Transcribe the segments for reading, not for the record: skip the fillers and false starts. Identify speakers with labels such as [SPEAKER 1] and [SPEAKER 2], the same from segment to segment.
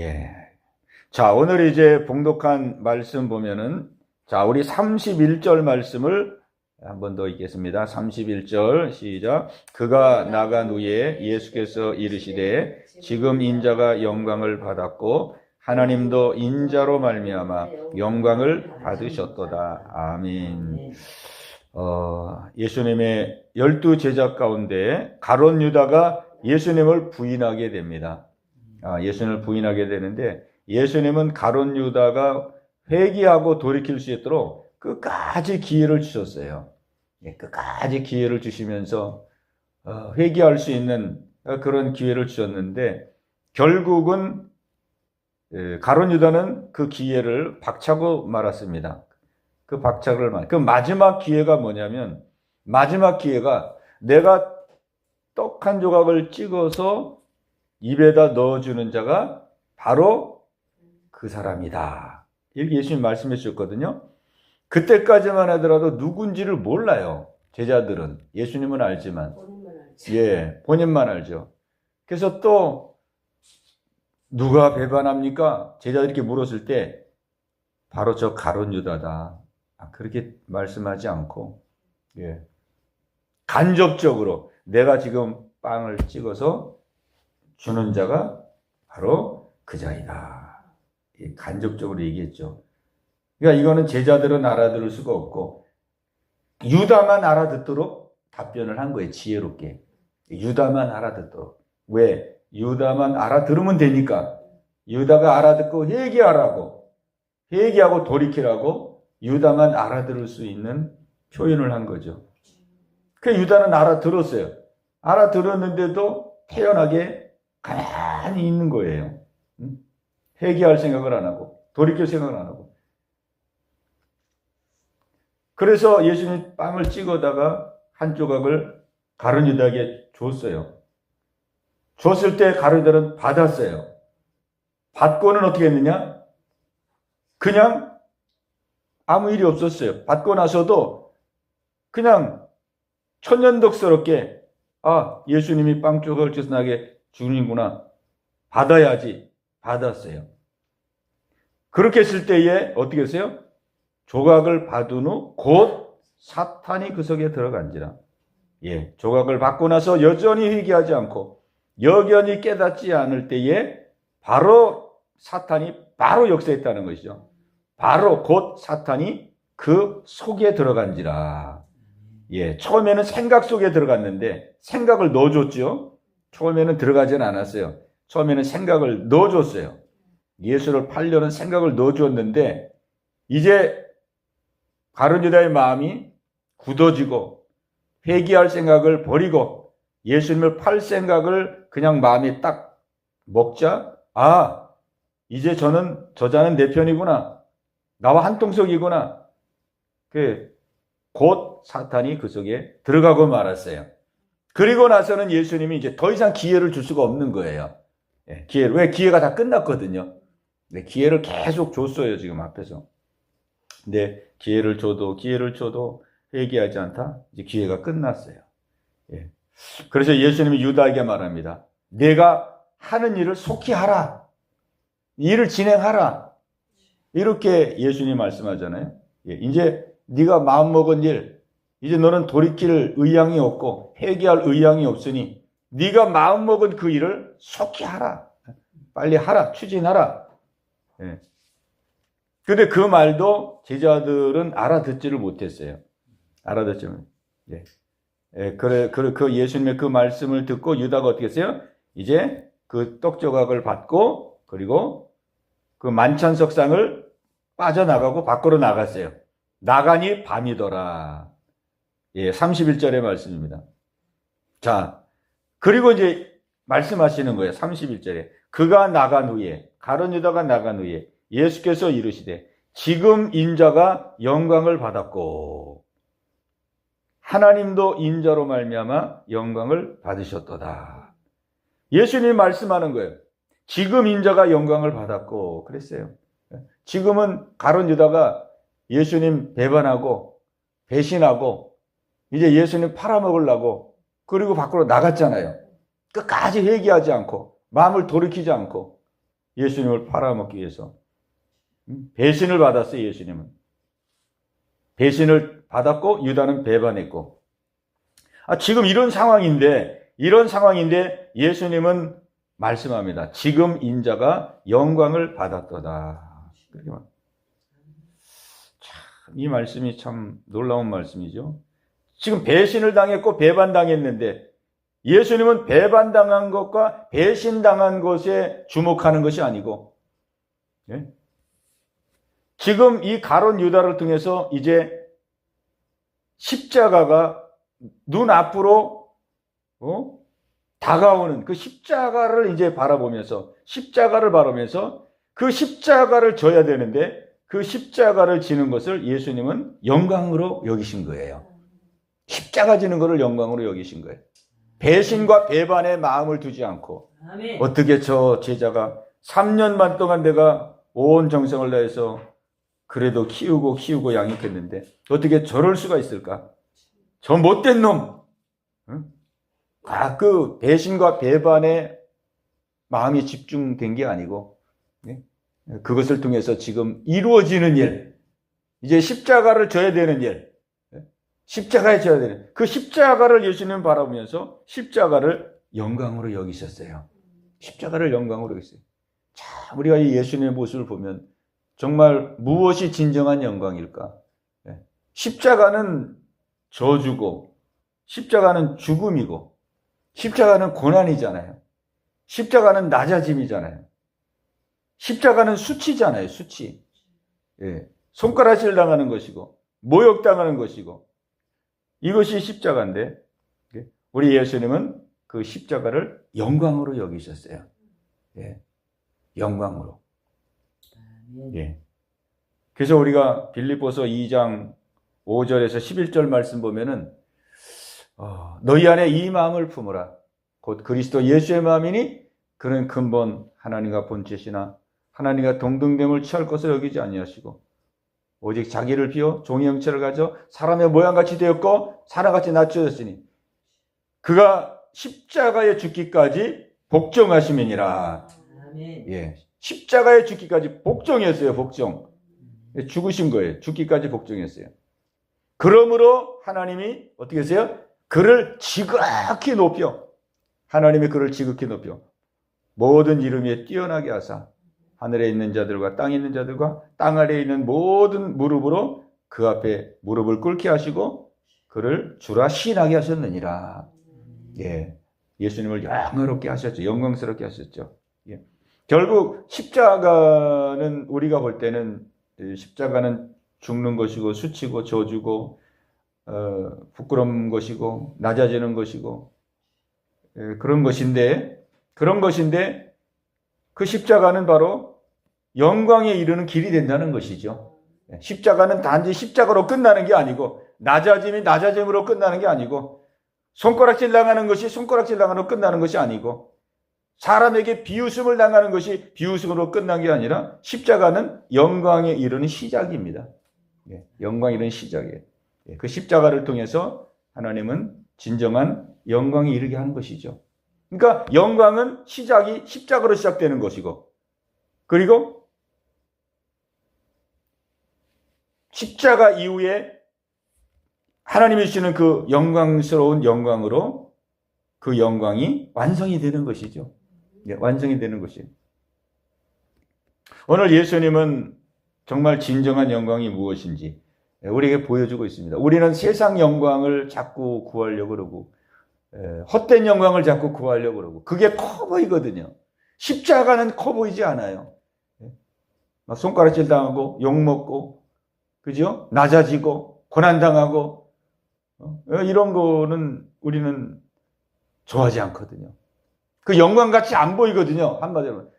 [SPEAKER 1] 예. 자, 오늘 이제 봉독한 말씀 보면은, 자, 우리 31절 말씀을 한 번 더 읽겠습니다. 31절 시작. 그가 나간 후에 예수께서 이르시되 지금 인자가 영광을 받았고 하나님도 인자로 말미암아 영광을 받으셨도다. 아멘. 예수님의 12제자 가운데 가룟 유다가 예수님을 부인하게 됩니다. 예수님을 부인하게 되는데, 예수님은 가룟 유다가 회개하고 돌이킬 수 있도록 끝까지 기회를 주셨어요. 끝까지 기회를 주시면서 회개할 수 있는 그런 기회를 주셨는데, 결국은 가룟 유다는 그 기회를 박차고 말았습니다. 그 마지막 기회가 뭐냐면, 마지막 기회가 내가 떡 한 조각을 찍어서 입에다 넣어주는 자가 바로 그 사람이다. 이렇게 예수님 말씀해 주셨거든요. 그때까지만 하더라도 누군지를 몰라요. 제자들은. 예수님은 알지만. 본인만 알죠. 그래서 또 누가 배반합니까? 제자들이 이렇게 물었을 때 바로 저 가룟 유다다. 그렇게 말씀하지 않고, 간접적으로 내가 지금 빵을 찍어서 주는 자가 바로 그 자이다. 간접적으로 얘기했죠. 그러니까 이거는 제자들은 알아들을 수가 없고, 유다만 알아듣도록 답변을 한 거예요. 지혜롭게. 유다만 알아듣도록. 왜? 유다만 알아들으면 되니까. 유다가 알아듣고 회개하고 돌이키라고 유다만 알아들을 수 있는 표현을 한 거죠. 그 유다는 알아들었어요. 알아들었는데도 태연하게 가만히 있는 거예요. 회개할 생각을 안 하고 돌이킬 생각을 안 하고. 그래서 예수님이 빵을 찍어다가 한 조각을 가룟 유다에게 줬어요. 줬을 때 가룟 유다는 받았어요. 받고는 어떻게 했느냐? 그냥 아무 일이 없었어요. 받고 나서도 그냥 천연덕스럽게 예수님이 빵 조각을 주셔서 나에게 주는구나. 받아야지. 받았어요. 그렇게 했을 때에 어떻게 했어요? 조각을 받은 후 곧 사탄이 그 속에 들어간지라. 조각을 받고 나서 여전히 회개하지 않고 여전히 깨닫지 않을 때에 바로 사탄이 바로 역사했다는 것이죠. 바로 곧 사탄이 그 속에 들어간지라. 처음에는 생각 속에 들어갔는데 생각을 넣어줬죠. 처음에는 들어가지는 않았어요. 처음에는 생각을 넣어줬어요. 예수를 팔려는 생각을 넣어줬는데 이제 가룟 유다의 마음이 굳어지고 회개할 생각을 버리고 예수님을 팔 생각을 그냥 마음에 딱 먹자, 이제 저자는 내 편이구나. 나와 한통속이구나. 곧 사탄이 그 속에 들어가고 말았어요. 그리고 나서는 예수님이 이제 더 이상 기회를 줄 수가 없는 거예요. 왜? 기회가 다 끝났거든요. 기회를 계속 줬어요, 지금 앞에서. 근데 기회를 줘도 회개하지 않다? 이제 기회가 끝났어요. 그래서 예수님이 유다에게 말합니다. 내가 하는 일을 속히 하라. 일을 진행하라. 이렇게 예수님이 말씀하잖아요. 이제 네가 마음먹은 일, 이제 너는 돌이킬 의향이 없고 회개할 의향이 없으니 네가 마음먹은 그 일을 속히 하라. 빨리 하라. 추진하라. 근데 그 말도 제자들은 알아듣지를 못했어요. 알아듣지는. 그 예수님의 그 말씀을 듣고 유다가 어떻게 했어요? 이제 그 떡조각을 받고 그리고 그 만찬석상을 빠져나가고 밖으로 나갔어요. 나가니 밤이더라. 31절의 말씀입니다. 자, 그리고 이제 말씀하시는 거예요. 31절에. 그가 나간 후에, 가룟 유다가 나간 후에 예수께서 이르시되 지금 인자가 영광을 받았고 하나님도 인자로 말미암아 영광을 받으셨도다. 예수님이 말씀하는 거예요. 지금 인자가 영광을 받았고 그랬어요. 지금은 가룟 유다가 예수님 배반하고 배신하고 이제 예수님 팔아먹으려고 그리고 밖으로 나갔잖아요. 끝까지 회개하지 않고 마음을 돌이키지 않고 예수님을 팔아먹기 위해서. 배신을 받았어요, 예수님은. 배신을 받았고 유다는 배반했고. 지금 이런 상황인데 예수님은 말씀합니다. 지금 인자가 영광을 받았도다. 참, 이 말씀이 참 놀라운 말씀이죠. 지금 배신을 당했고 배반당했는데 예수님은 배반당한 것과 배신당한 것에 주목하는 것이 아니고, 예? 지금 이 가룟 유다를 통해서 이제 십자가가 눈앞으로 다가오는 그 십자가를 이제 바라보면서 그 십자가를 져야 되는데 그 십자가를 지는 것을 예수님은 영광으로 여기신 거예요. 십자가 지는 것을 영광으로 여기신 거예요. 배신과 배반의 마음을 두지 않고, 아멘. 어떻게 저 제자가 3년 반 동안 내가 온 정성을 다해서 그래도 키우고 양육했는데 어떻게 저럴 수가 있을까? 저 못된 놈! 응? 그 배신과 배반의 마음이 집중된 게 아니고, 네? 그것을 통해서 지금 이루어지는 일, 이제 십자가를 져야 되는 일, 십자가에 져야 되는 그 십자가를 예수님 바라보면서 십자가를 영광으로 여기셨어요. 십자가를 영광으로 여기셨어요. 참, 우리가 이 예수님의 모습을 보면 정말 무엇이 진정한 영광일까? 십자가는 저주고, 십자가는 죽음이고, 십자가는 고난이잖아요. 십자가는 낮아짐이잖아요. 십자가는 수치잖아요, 수치. 예. 손가락질 당하는 것이고, 모욕당하는 것이고, 이것이 십자가인데, 우리 예수님은 그 십자가를 영광으로 여기셨어요. 예. 영광으로. 예. 그래서 우리가 빌립보서 2장 5절에서 11절 말씀 보면은, 너희 안에 이 마음을 품으라. 곧 그리스도 예수의 마음이니 그는 근본 하나님과 본체시나 하나님과 동등됨을 취할 것을 여기지 아니하시고 오직 자기를 비워 종의 형체를 가져 사람의 모양같이 되었고 사람같이 낮춰졌으니 그가 십자가에 죽기까지 복종하심이니라. 예, 십자가에 죽기까지 복종했어요. 복종. 죽으신 거예요. 죽기까지 복종했어요. 그러므로 하나님이 어떻게 했어요? 그를 지극히 높여, 하나님이 그를 지극히 높여 모든 이름 위에 뛰어나게 하사 하늘에 있는 자들과 땅에 있는 자들과 땅 아래에 있는 모든 무릎으로 그 앞에 무릎을 꿇게 하시고 그를 주라 시인하게 하셨느니라. 예, 예수님을 영광스럽게 하셨죠. 영광스럽게 하셨죠. 예. 결국 십자가는 우리가 볼 때는 십자가는 죽는 것이고 수치고 저주고 부끄러운 것이고 낮아지는 것이고 그런 것인데 그 십자가는 바로 영광에 이르는 길이 된다는 것이죠. 십자가는 단지 십자가로 끝나는 게 아니고 낮아짐이 낮아짐으로 끝나는 게 아니고 손가락질 당하는 것이 손가락질 당하는 끝나는 것이 아니고 사람에게 비웃음을 당하는 것이 비웃음으로 끝난 게 아니라 십자가는 영광에 이르는 시작입니다. 영광에 이르는 시작이에요. 그 십자가를 통해서 하나님은 진정한 영광에 이르게 하는 것이죠. 그러니까 영광은 시작이 십자가로 시작되는 것이고 그리고 십자가 이후에 하나님이 주시는 그 영광스러운 영광으로 그 영광이 완성이 되는 것이죠. 완성이 되는 것이에요. 오늘 예수님은 정말 진정한 영광이 무엇인지 우리에게 보여주고 있습니다. 우리는 세상 영광을 자꾸 구하려고 그러고 헛된 영광을 자꾸 구하려고 그러고 그게 커 보이거든요. 십자가는 커 보이지 않아요. 막 손가락질 당하고 욕먹고 그죠? 낮아지고 고난당하고 이런 거는 우리는 좋아하지 않거든요. 그 영광같이 안 보이거든요. 한마디로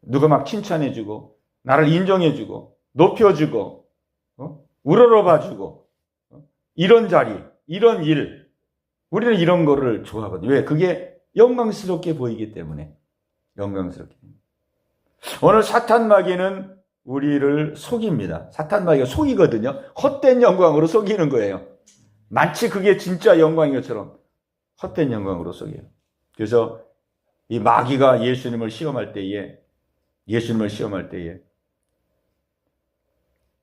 [SPEAKER 1] 누가 막 칭찬해주고 나를 인정해주고 높여주고 우러러봐주고 이런 자리 이런 일 우리는 이런 거를 좋아하거든요. 왜? 그게 영광스럽게 보이기 때문에 영광스럽게. 오늘 사탄 마귀는 우리를 속입니다. 사탄 마귀가 속이거든요. 헛된 영광으로 속이는 거예요. 마치 그게 진짜 영광인 것처럼 헛된 영광으로 속여요. 그래서 이 마귀가 예수님을 시험할 때에 예수님을 시험할 때에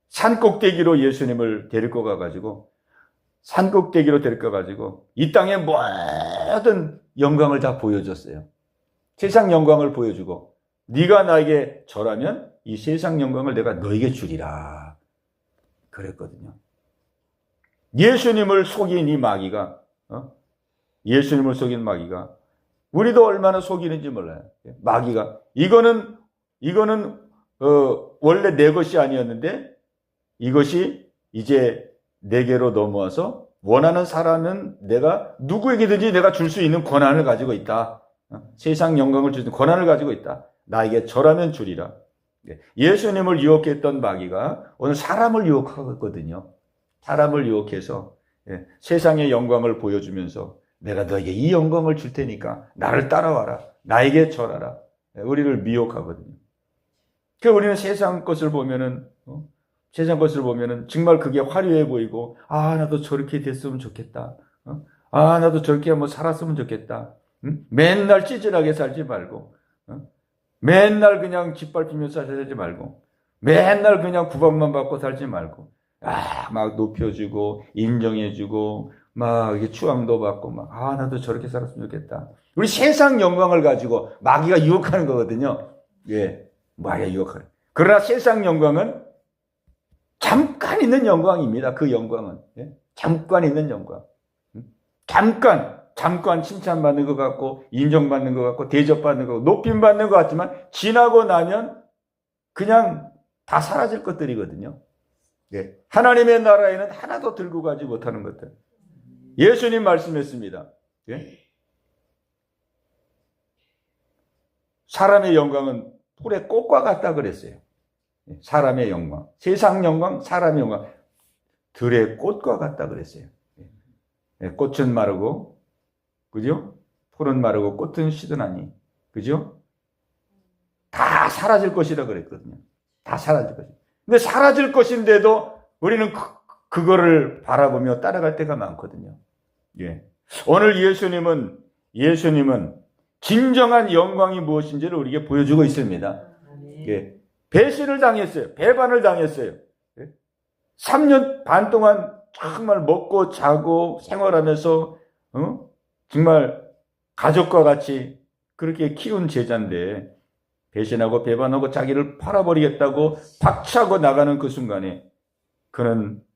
[SPEAKER 1] 산꼭대기로 예수님을 데리고 가가지고 산꼭대기로 데리고 가가지고 이 땅의 모든 영광을 다 보여줬어요. 세상 영광을 보여주고 네가 나에게 절하면 이 세상 영광을 내가 너에게 주리라 그랬거든요. 예수님을 속인 이 마귀가 예수님을 속인 마귀가 우리도 얼마나 속이는지 몰라요. 마귀가 이거는 원래 내 것이 아니었는데 이것이 이제 내게로 넘어와서 원하는 사람은 내가 누구에게든지 내가 줄 수 있는 권한을 가지고 있다. 세상 영광을 주는 권한을 가지고 있다. 나에게 절하면 주리라. 예수님을 유혹했던 마귀가 오늘 사람을 유혹하거든요. 사람을 유혹해서 세상의 영광을 보여주면서 내가 너에게 이 영광을 줄 테니까 나를 따라와라. 나에게 절하라. 우리를 미혹하거든요. 그러니까 우리는 세상 것을 보면은 정말 그게 화려해 보이고 나도 저렇게 됐으면 좋겠다. 나도 저렇게 한번 살았으면 좋겠다. 맨날 찌질하게 살지 말고 맨날 그냥 짓밟히며 살지 말고 맨날 그냥 구박만 받고 살지 말고 막 높여주고 인정해주고 막 이렇게 추앙도 받고 막 나도 저렇게 살았으면 좋겠다. 우리 세상 영광을 가지고 마귀가 유혹하는 거거든요. 마귀가 유혹하는. 그러나 세상 영광은 잠깐 있는 영광입니다. 그 영광은 잠깐 있는 영광. 잠깐 칭찬받는 것 같고 인정받는 것 같고 대접받는 것 같고 높임받는 것 같지만 지나고 나면 그냥 다 사라질 것들이거든요. 하나님의 나라에는 하나도 들고 가지 못하는 것들. 예수님 말씀했습니다. 사람의 영광은 풀의 꽃과 같다 그랬어요. 사람의 영광, 세상 영광, 사람의 영광, 들의 꽃과 같다 그랬어요. 꽃은 마르고, 그죠? 풀은 마르고 꽃은 시드나니, 그죠? 다 사라질 것이라 그랬거든요. 다 사라질 것이. 근데 사라질 것인데도 우리는 그거를 바라보며 따라갈 때가 많거든요. 오늘 예수님은 진정한 영광이 무엇인지를 우리에게 보여주고 있습니다. 배신을 당했어요. 배반을 당했어요. 3년 반 동안 정말 먹고 자고 생활하면서 정말 가족과 같이 그렇게 키운 제자인데 배신하고 배반하고 자기를 팔아버리겠다고 박차고 나가는 그 순간에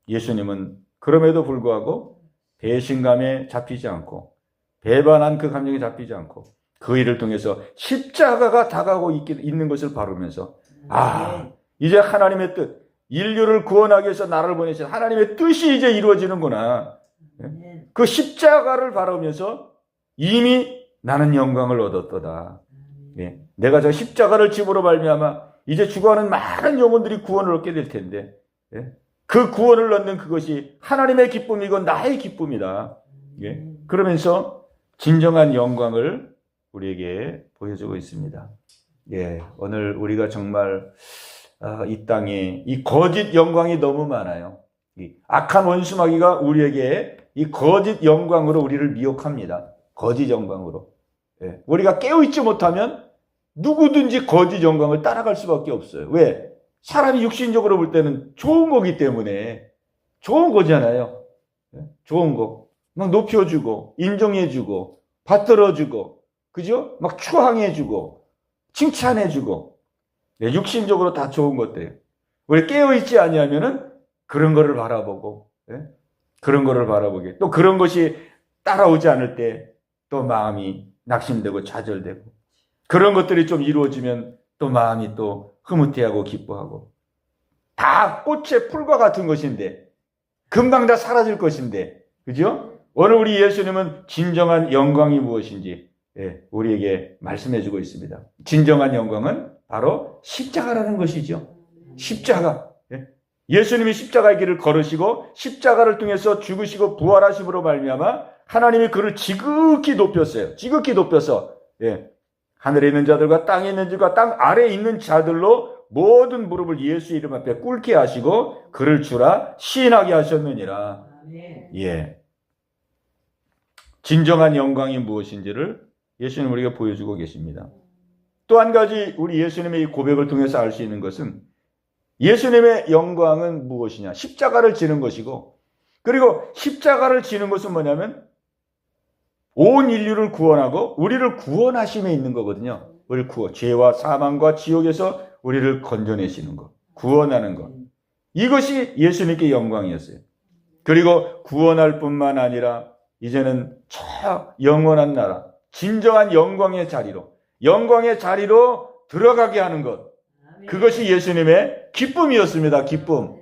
[SPEAKER 1] 예수님은 그럼에도 불구하고 배신감에 잡히지 않고 배반한 그 감정에 잡히지 않고 그 일을 통해서 십자가가 다가오고 있는 것을 바라보면서 이제 하나님의 뜻, 인류를 구원하기 위해서 나를 보내신 하나님의 뜻이 이제 이루어지는구나. 그 십자가를 바라보면서 이미 나는 영광을 얻었도다. 내가 저 십자가를 집으로 말미암아 이제 죽어가는 많은 영혼들이 구원을 얻게 될 텐데 그 구원을 얻는 그것이 하나님의 기쁨이고 나의 기쁨이다. 그러면서 진정한 영광을 우리에게 보여주고 있습니다. 오늘 우리가 정말 이 땅에 이 거짓 영광이 너무 많아요. 이 악한 원수 마귀가 우리에게 이 거짓 영광으로 우리를 미혹합니다. 거짓 영광으로. 우리가 깨어있지 못하면 누구든지 거짓 영광을 따라갈 수밖에 없어요. 왜? 사람이 육신적으로 볼 때는 좋은 거기 때문에 좋은 거잖아요. 좋은 거. 막 높여주고 인정해주고 받들어주고 그죠? 막 추앙해주고 칭찬해주고 육신적으로 다 좋은 것들. 우리 깨어있지 아니하면은 그런 거를 바라보고 그런 거를 바라보게 또 그런 것이 따라오지 않을 때 또 마음이 낙심되고 좌절되고 그런 것들이 좀 이루어지면 또 마음이 또 흐뭇해하고 기뻐하고 다 꽃의 풀과 같은 것인데 금방 다 사라질 것인데 그죠? 오늘 우리 예수님은 진정한 영광이 무엇인지 우리에게 말씀해 주고 있습니다. 진정한 영광은 바로 십자가라는 것이죠. 십자가. 예수님이 십자가의 길을 걸으시고 십자가를 통해서 죽으시고 부활하심으로 말미암아 하나님이 그를 지극히 높였어요. 지극히 높여서 하늘에 있는 자들과 땅에 있는 자들과 땅 아래에 있는 자들로 모든 무릎을 예수 이름 앞에 꿇게 하시고 그를 주라 시인하게 하셨느니라. 진정한 영광이 무엇인지를 예수님 우리가 보여주고 계십니다. 또 한 가지 우리 예수님의 이 고백을 통해서 알 수 있는 것은 예수님의 영광은 무엇이냐? 십자가를 지는 것이고, 그리고 십자가를 지는 것은 뭐냐면 온 인류를 구원하고 우리를 구원하심에 있는 거거든요. 우리를 죄와 사망과 지옥에서 우리를 건져내시는 것, 구원하는 것. 이것이 예수님께 영광이었어요. 그리고 구원할 뿐만 아니라 이제는 저 영원한 나라, 진정한 영광의 자리로 들어가게 하는 것. 그것이 예수님의 기쁨이었습니다. 기쁨.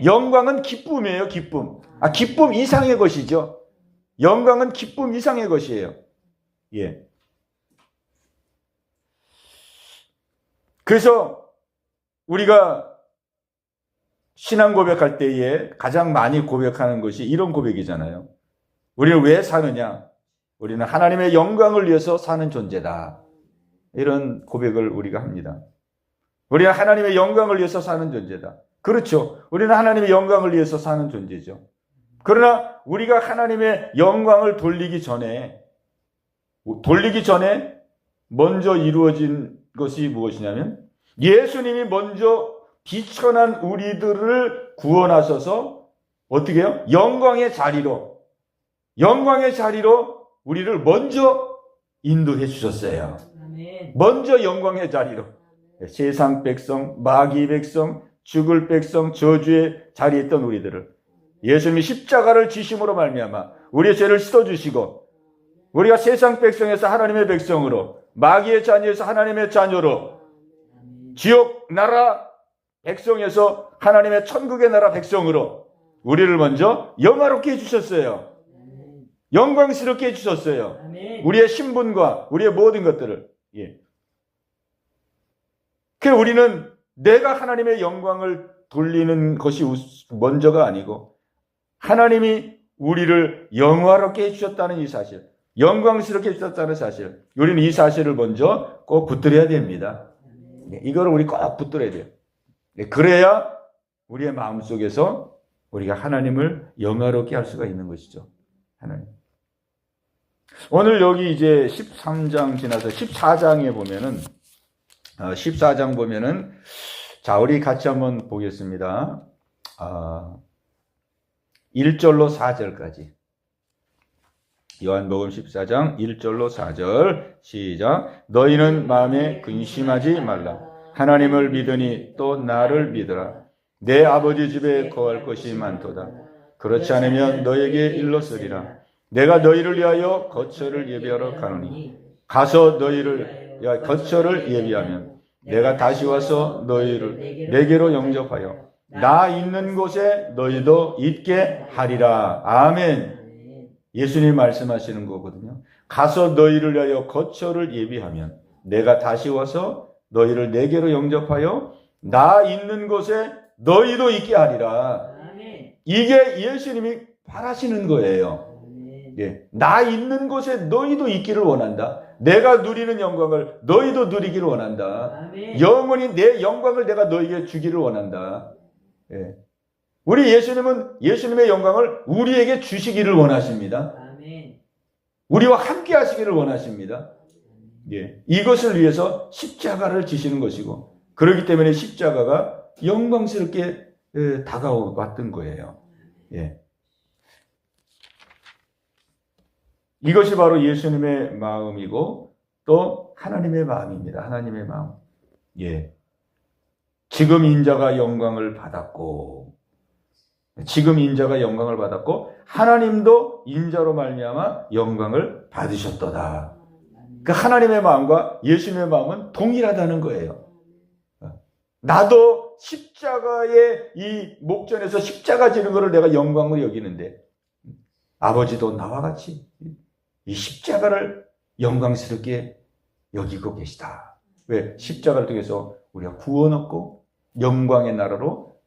[SPEAKER 1] 영광은 기쁨이에요. 기쁨. 기쁨 이상의 것이죠. 영광은 기쁨 이상의 것이에요. 예. 그래서 우리가 신앙 고백할 때에 가장 많이 고백하는 것이 이런 고백이잖아요. 우리는 왜 사느냐? 우리는 하나님의 영광을 위해서 사는 존재다. 이런 고백을 우리가 합니다. 우리는 하나님의 영광을 위해서 사는 존재다. 그렇죠. 우리는 하나님의 영광을 위해서 사는 존재죠. 그러나 우리가 하나님의 영광을 돌리기 전에 먼저 이루어진 것이 무엇이냐면 예수님이 먼저 비천한 우리들을 구원하셔서 어떻게 해요? 영광의 자리로 우리를 먼저 인도해 주셨어요. 먼저 영광의 자리로. 세상 백성, 마귀 백성, 죽을 백성, 저주의 자리에 있던 우리들을 예수님이 십자가를 지심으로 말미암아 우리의 죄를 씻어주시고 우리가 세상 백성에서 하나님의 백성으로, 마귀의 자녀에서 하나님의 자녀로, 지옥 나라 백성에서 하나님의 천국의 나라 백성으로 우리를 먼저 영화롭게 해주셨어요. 영광스럽게 해주셨어요. 우리의 신분과 우리의 모든 것들을. 예. 그래서 우리는 내가 하나님의 영광을 돌리는 것이 먼저가 아니고 하나님이 우리를 영화롭게 해주셨다는 이 사실, 영광스럽게 해주셨다는 사실, 우리는 이 사실을 먼저 꼭 붙들어야 됩니다. 이거를 우리 꼭 붙들어야 돼요. 그래야 우리의 마음속에서 우리가 하나님을 영화롭게 할 수가 있는 것이죠. 하나님. 오늘 여기 이제 13장 지나서 14장에 보면은 14장 보면은 자, 우리 같이 한번 보겠습니다. 1절로 4절까지. 요한복음 14장 1절로 4절 시작. 너희는 마음에 근심하지 말라. 하나님을 믿으니 또 나를 믿으라. 내 아버지 집에 거할 것이 많도다. 그렇지 않으면 너에게 일렀으리라. 내가 너희를 위하여 거처를 예비하러 가노니 가서 너희를 위하여 거처를 예비하면 내가 다시 와서 너희를 내게로 영접하여 나 있는 곳에 너희도 있게 하리라. 아멘. 예수님 말씀하시는 거거든요. 가서 너희를 위하여 거처를 예비하면 내가 다시 와서 너희를 내게로 영접하여 나 있는 곳에 너희도 있게 하리라. 이게 예수님이 바라시는 거예요. 예. 나 있는 곳에 너희도 있기를 원한다. 내가 누리는 영광을 너희도 누리기를 원한다. 영원히 내 영광을 내가 너희에게 주기를 원한다. 예. 우리 예수님은 예수님의 영광을 우리에게 주시기를 원하십니다. 우리와 함께 하시기를 원하십니다. 예. 이것을 위해서 십자가를 지시는 것이고, 그렇기 때문에 십자가가 영광스럽게 다가왔던 거예요. 예. 이것이 바로 예수님의 마음이고 또 하나님의 마음입니다. 하나님의 마음. 예. 지금 인자가 영광을 받았고 하나님도 인자로 말미암아 영광을 받으셨도다. 그 하나님의 마음과 예수님의 마음은 동일하다는 거예요. 나도 십자가의 이 목전에서 십자가 지는 것을 내가 영광으로 여기는데 아버지도 나와 같이 이 십자가를 영광스럽게 여기고 계시다. 왜? 십자가를 통해서 우리가 구원 얻고 영광의 나라로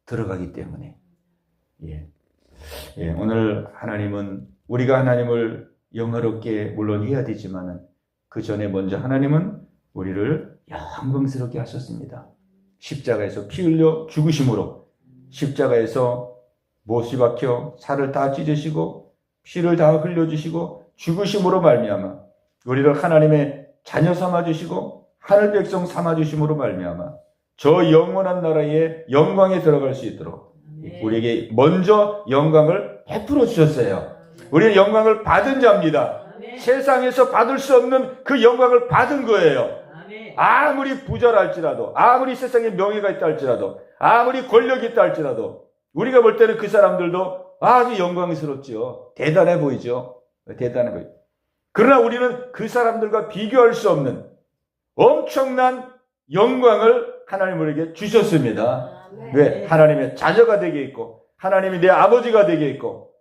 [SPEAKER 1] 들어가기 때문에. 예. 예, 오늘 하나님은 우리가 하나님을 영화롭게 물론 해야 되지만은 그 전에 먼저 하나님은 우리를 영광스럽게 하셨습니다. 십자가에서 피 흘려 죽으심으로, 십자가에서 못이 박혀 살을 다 찢으시고 피를 다 흘려주시고 죽으심으로 말미암아 우리를 하나님의 자녀 삼아 주시고 하늘 백성 삼아주심으로 말미암아 저 영원한 나라의 영광에 들어갈 수 있도록 우리에게 먼저 영광을 베풀어 주셨어요. 우리는 영광을 받은 자입니다. 세상에서 받을 수 없는 그 영광을 받은 거예요. 아무리 부자랄지라도, 아무리 세상에 명예가 있다 할지라도, 아무리 권력이 있다 할지라도 우리가 볼 때는 그 사람들도 아주 영광스럽죠. 대단해 보이죠. 대단해 보이죠. 그러나 우리는 그 사람들과 비교할 수 없는 엄청난 영광을 하나님 우리에게 주셨습니다. 왜? 하나님의 자녀가 되게 있고, 하나님이 내 아버지가 되게 있고,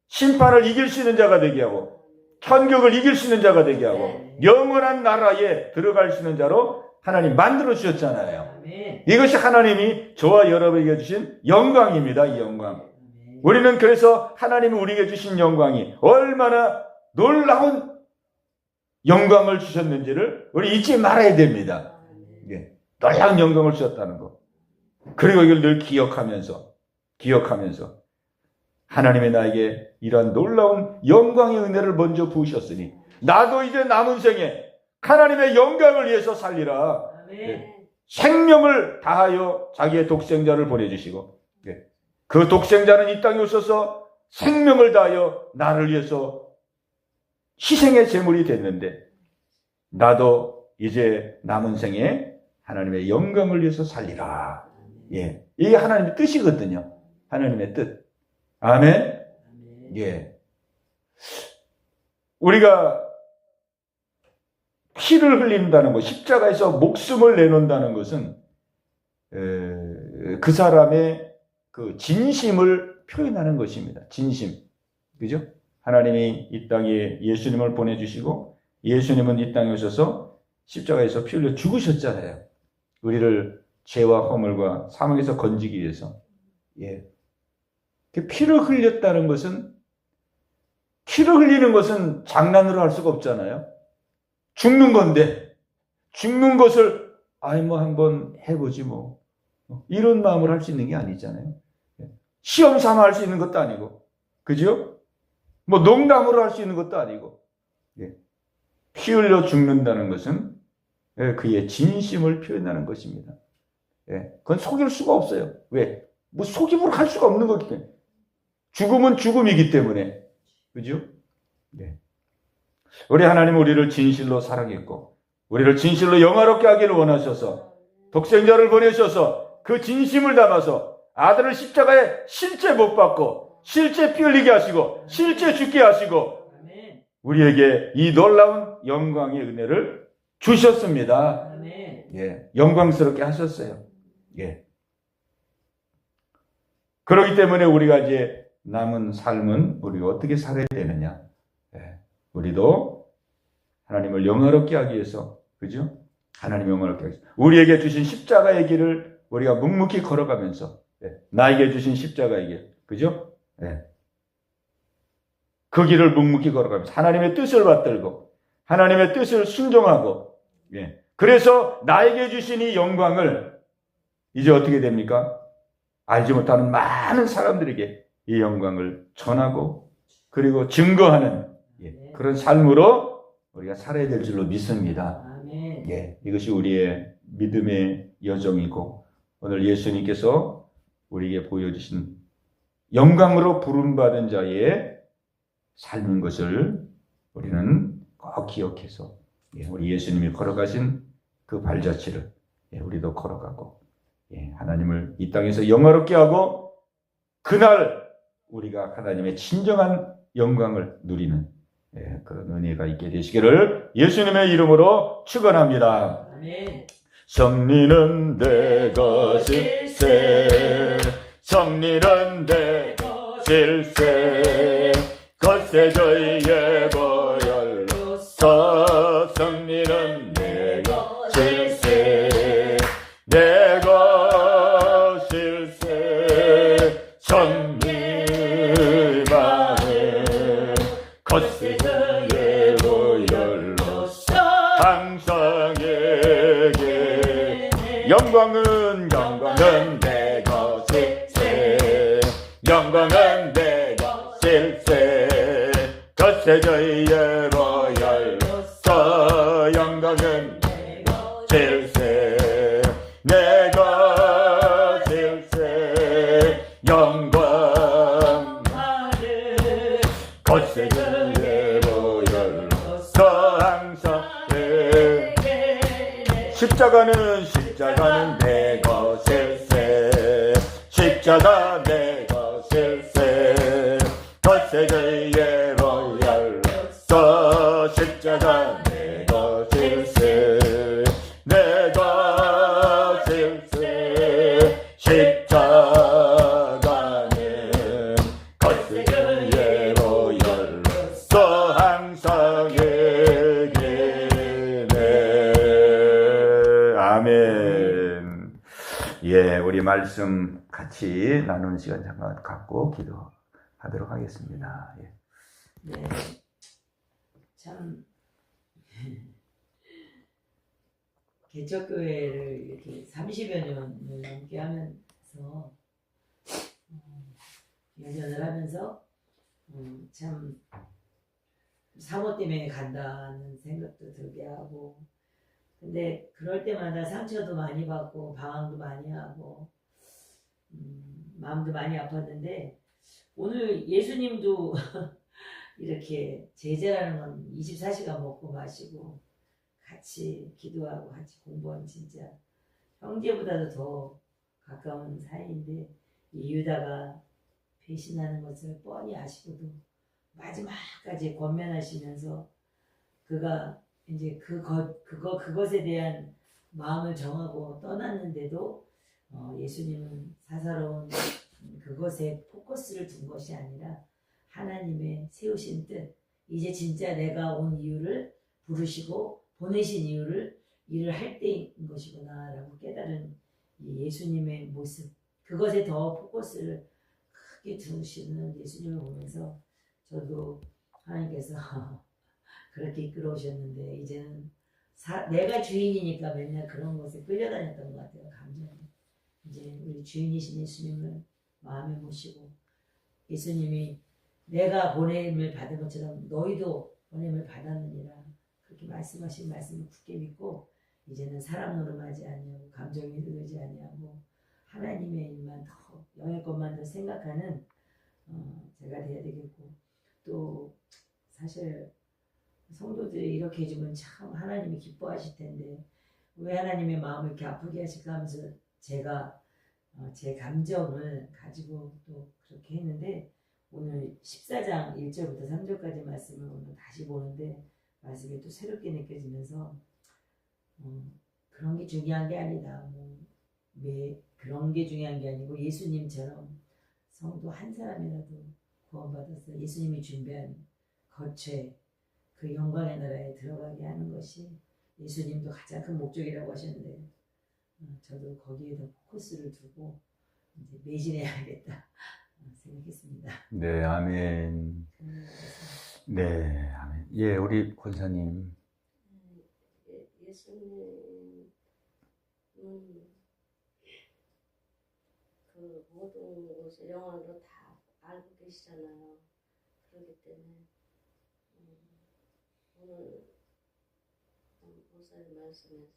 [SPEAKER 1] 심판을 이길 수 있는 자가 되게 하고, 천국을 이길 수 있는 자가 되게 하고, 영원한 나라에 들어갈 수 있는 자로 하나님 만들어 주셨잖아요. 이것이 하나님이 저와 여러분에게 주신 영광입니다. 이 영광. 우리는 그래서 하나님이 우리에게 주신 영광이 얼마나 놀라운 영광을 주셨는지를 우리 잊지 말아야 됩니다. 놀라운 영광을 주셨다는 것. 그리고 이걸 늘 기억하면서 하나님의 나에게 이러한 놀라운 영광의 은혜를 먼저 부으셨으니 나도 이제 남은 생에 하나님의 영광을 위해서 살리라. 생명을 다하여 자기의 독생자를 보내주시고, 그 독생자는 이 땅에 오셔서 생명을 다하여 나를 위해서 희생의 제물이 됐는데, 나도 이제 남은 생에 하나님의 영광을 위해서 살리라. 이게 하나님의 뜻이거든요. 하나님의 뜻. 아멘. 우리가 피를 흘린다는 것, 십자가에서 목숨을 내놓는다는 것은 그 사람의 그 진심을 표현하는 것입니다. 진심. 그죠? 하나님이 이 땅에 예수님을 보내주시고 예수님은 이 땅에 오셔서 십자가에서 피 흘려 죽으셨잖아요. 우리를 죄와 허물과 사망에서 건지기 위해서. 피를 흘렸다는 것은, 피를 흘리는 것은 장난으로 할 수가 없잖아요. 죽는 건데, 죽는 것을 한번 해보지 뭐. 이런 마음을 할 수 있는 게 아니잖아요. 시험 삼아 할 수 있는 것도 아니고, 그죠? 뭐 농담으로 할 수 있는 것도 아니고. 피 흘려 죽는다는 것은 그의 진심을 표현하는 것입니다. 그건 속일 수가 없어요. 왜? 뭐 속임으로 할 수가 없는 거기 때문에. 죽음은 죽음이기 때문에. 그죠? 우리 하나님은 우리를 진실로 사랑했고, 우리를 진실로 영화롭게 하기를 원하셔서, 독생자를 보내셔서 그 진심을 담아서 아들을 십자가에 실제 못 박고, 실제 피 흘리게 하시고, 실제 죽게 하시고, 우리에게 이 놀라운 영광의 은혜를 주셨습니다. 영광스럽게 하셨어요. 그렇기 때문에 우리가 이제 남은 삶은 우리가 어떻게 살아야 되느냐. 우리도 하나님을 영화롭게 하기 위해서, 그죠? 하나님 영화롭게 하기 위해서 우리에게 주신 십자가의 길을 우리가 묵묵히 걸어가면서, 나에게 주신 십자가의 길, 그죠? 그 길을 묵묵히 걸어가면서 하나님의 뜻을 받들고 하나님의 뜻을 순종하고, 그래서 나에게 주신 이 영광을 이제 어떻게 됩니까? 알지 못하는 많은 사람들에게 이 영광을 전하고 그리고 증거하는 그런 삶으로 우리가 살아야 될 줄로 믿습니다. 이것이 우리의 믿음의 여정이고, 오늘 예수님께서 우리에게 보여주신 영광으로 부름받은 자의 삶인 것을 우리는 꼭 기억해서 우리 예수님이 걸어가신 그 발자취를 우리도 걸어가고, 하나님을 이 땅에서 영화롭게 하고 그날 우리가 하나님의 진정한 영광을 누리는 그런 은혜가 있게 되시기를 예수님의 이름으로 축원합니다. 성리는 내 것일세, 성리는 내 것일세, 겉에 저희의 보혈로서 성리는 내 것일세, 내 것일세, 성리만은 겉에 저희의 보혈로서 항상에게 영광은 내 것일세, 영광은 내 것일세, 겉에 저희의 보혈로서 영광은 제 십자가는 내 것일세. 십자가 내 것일세. 겉세를 예로 열렸어. 십자가 내 것일세. 내 것일세. 십자가는 겉세를 예로 열렸어. 항상 아멘. 예, 우리 말씀 같이 나누는 시간 잠깐 갖고 기도하도록 하겠습니다. 예.
[SPEAKER 2] 네, 참 개척교회를 이렇게 30여 년을 넘게 하면서 연연을 하면서 참 사모 때문에 간다는 생각도 들게 하고, 근데 그럴 때마다 상처도 많이 받고 방황도 많이 하고 마음도 많이 아팠는데, 오늘 예수님도 이렇게 제자라는 건 24시간 먹고 마시고 같이 기도하고 같이 공부한 진짜 형제보다도 더 가까운 사이인데, 이 유다가 배신하는 것을 뻔히 아시고도 마지막까지 권면하시면서 그가 이제 그것에 대한 마음을 정하고 떠났는데도 예수님은 사사로운 그것에 포커스를 둔 것이 아니라 하나님의 세우신 뜻, 이제 진짜 내가 온 이유를 부르시고 보내신 이유를 일을 할 때인 것이구나 라고 깨달은 이 예수님의 모습, 그것에 더 포커스를 크게 두시는 예수님을 보면서 저도 하나님께서 그렇게 이끌어오셨는데, 이제는 내가 주인이니까 맨날 그런 것에 끌려다녔던 것 같아요. 감정이. 이제 우리 주인이신 예수님을 마음에 모시고, 예수님이 내가 보냄을 받은 것처럼 너희도 보냄을 받았느니라 그렇게 말씀하신 말씀을 굳게 믿고, 이제는 사람 노름하지 아니하고 감정이 흐르지 아니하고 하나님의 일만 더, 영예것만 더 생각하는 제가 돼야 되겠고, 또 사실 성도들이 이렇게 해주면 참 하나님이 기뻐하실 텐데 왜 하나님의 마음을 이렇게 아프게 하실까 하면서 제가 제 감정을 가지고 또 그렇게 했는데, 오늘 14장 1절부터 3절까지 말씀을 오늘 다시 보는데 말씀이 또 새롭게 느껴지면서 그런 게 중요한 게 아니다. 그런 게 중요한 게 아니고 예수님처럼 성도 한 사람이라도 구원받아서 예수님이 준비한 거처에, 그 영광의 나라에 들어가게 하는 것이 예수님도 가장 큰 목적이라고 하셨는데, 저도 거기에 더 포커스를 두고 이제 매진해야겠다 생각했습니다.
[SPEAKER 1] 네, 아멘. 네, 아멘. 예, 우리 권사님.
[SPEAKER 3] 예수님은 그 모든 것을 영원으로 다 알고 계시잖아요. 그렇기 때문에 오늘 목사님 말씀에서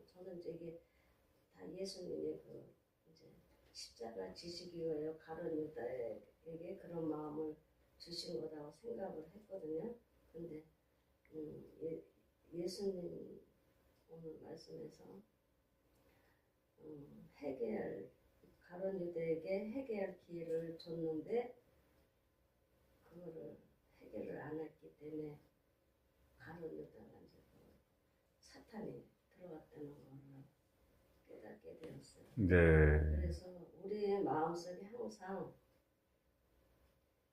[SPEAKER 3] 저는 이게 다 예수님의 그 이제 십자가 지시기 위하여 가룟 유다에게 그런 마음을 주신 거라고 생각을 했거든요. 근데 예수님 오늘 말씀에서 가룟 유다에게 해결할 기회를 줬는데 그거를 해결을 안 했기 때문에 가룟 유다가 이제 사탄이 들어갔다는 걸 깨닫게 되었어요.
[SPEAKER 1] 네.
[SPEAKER 3] 그래서 우리의 마음속에 항상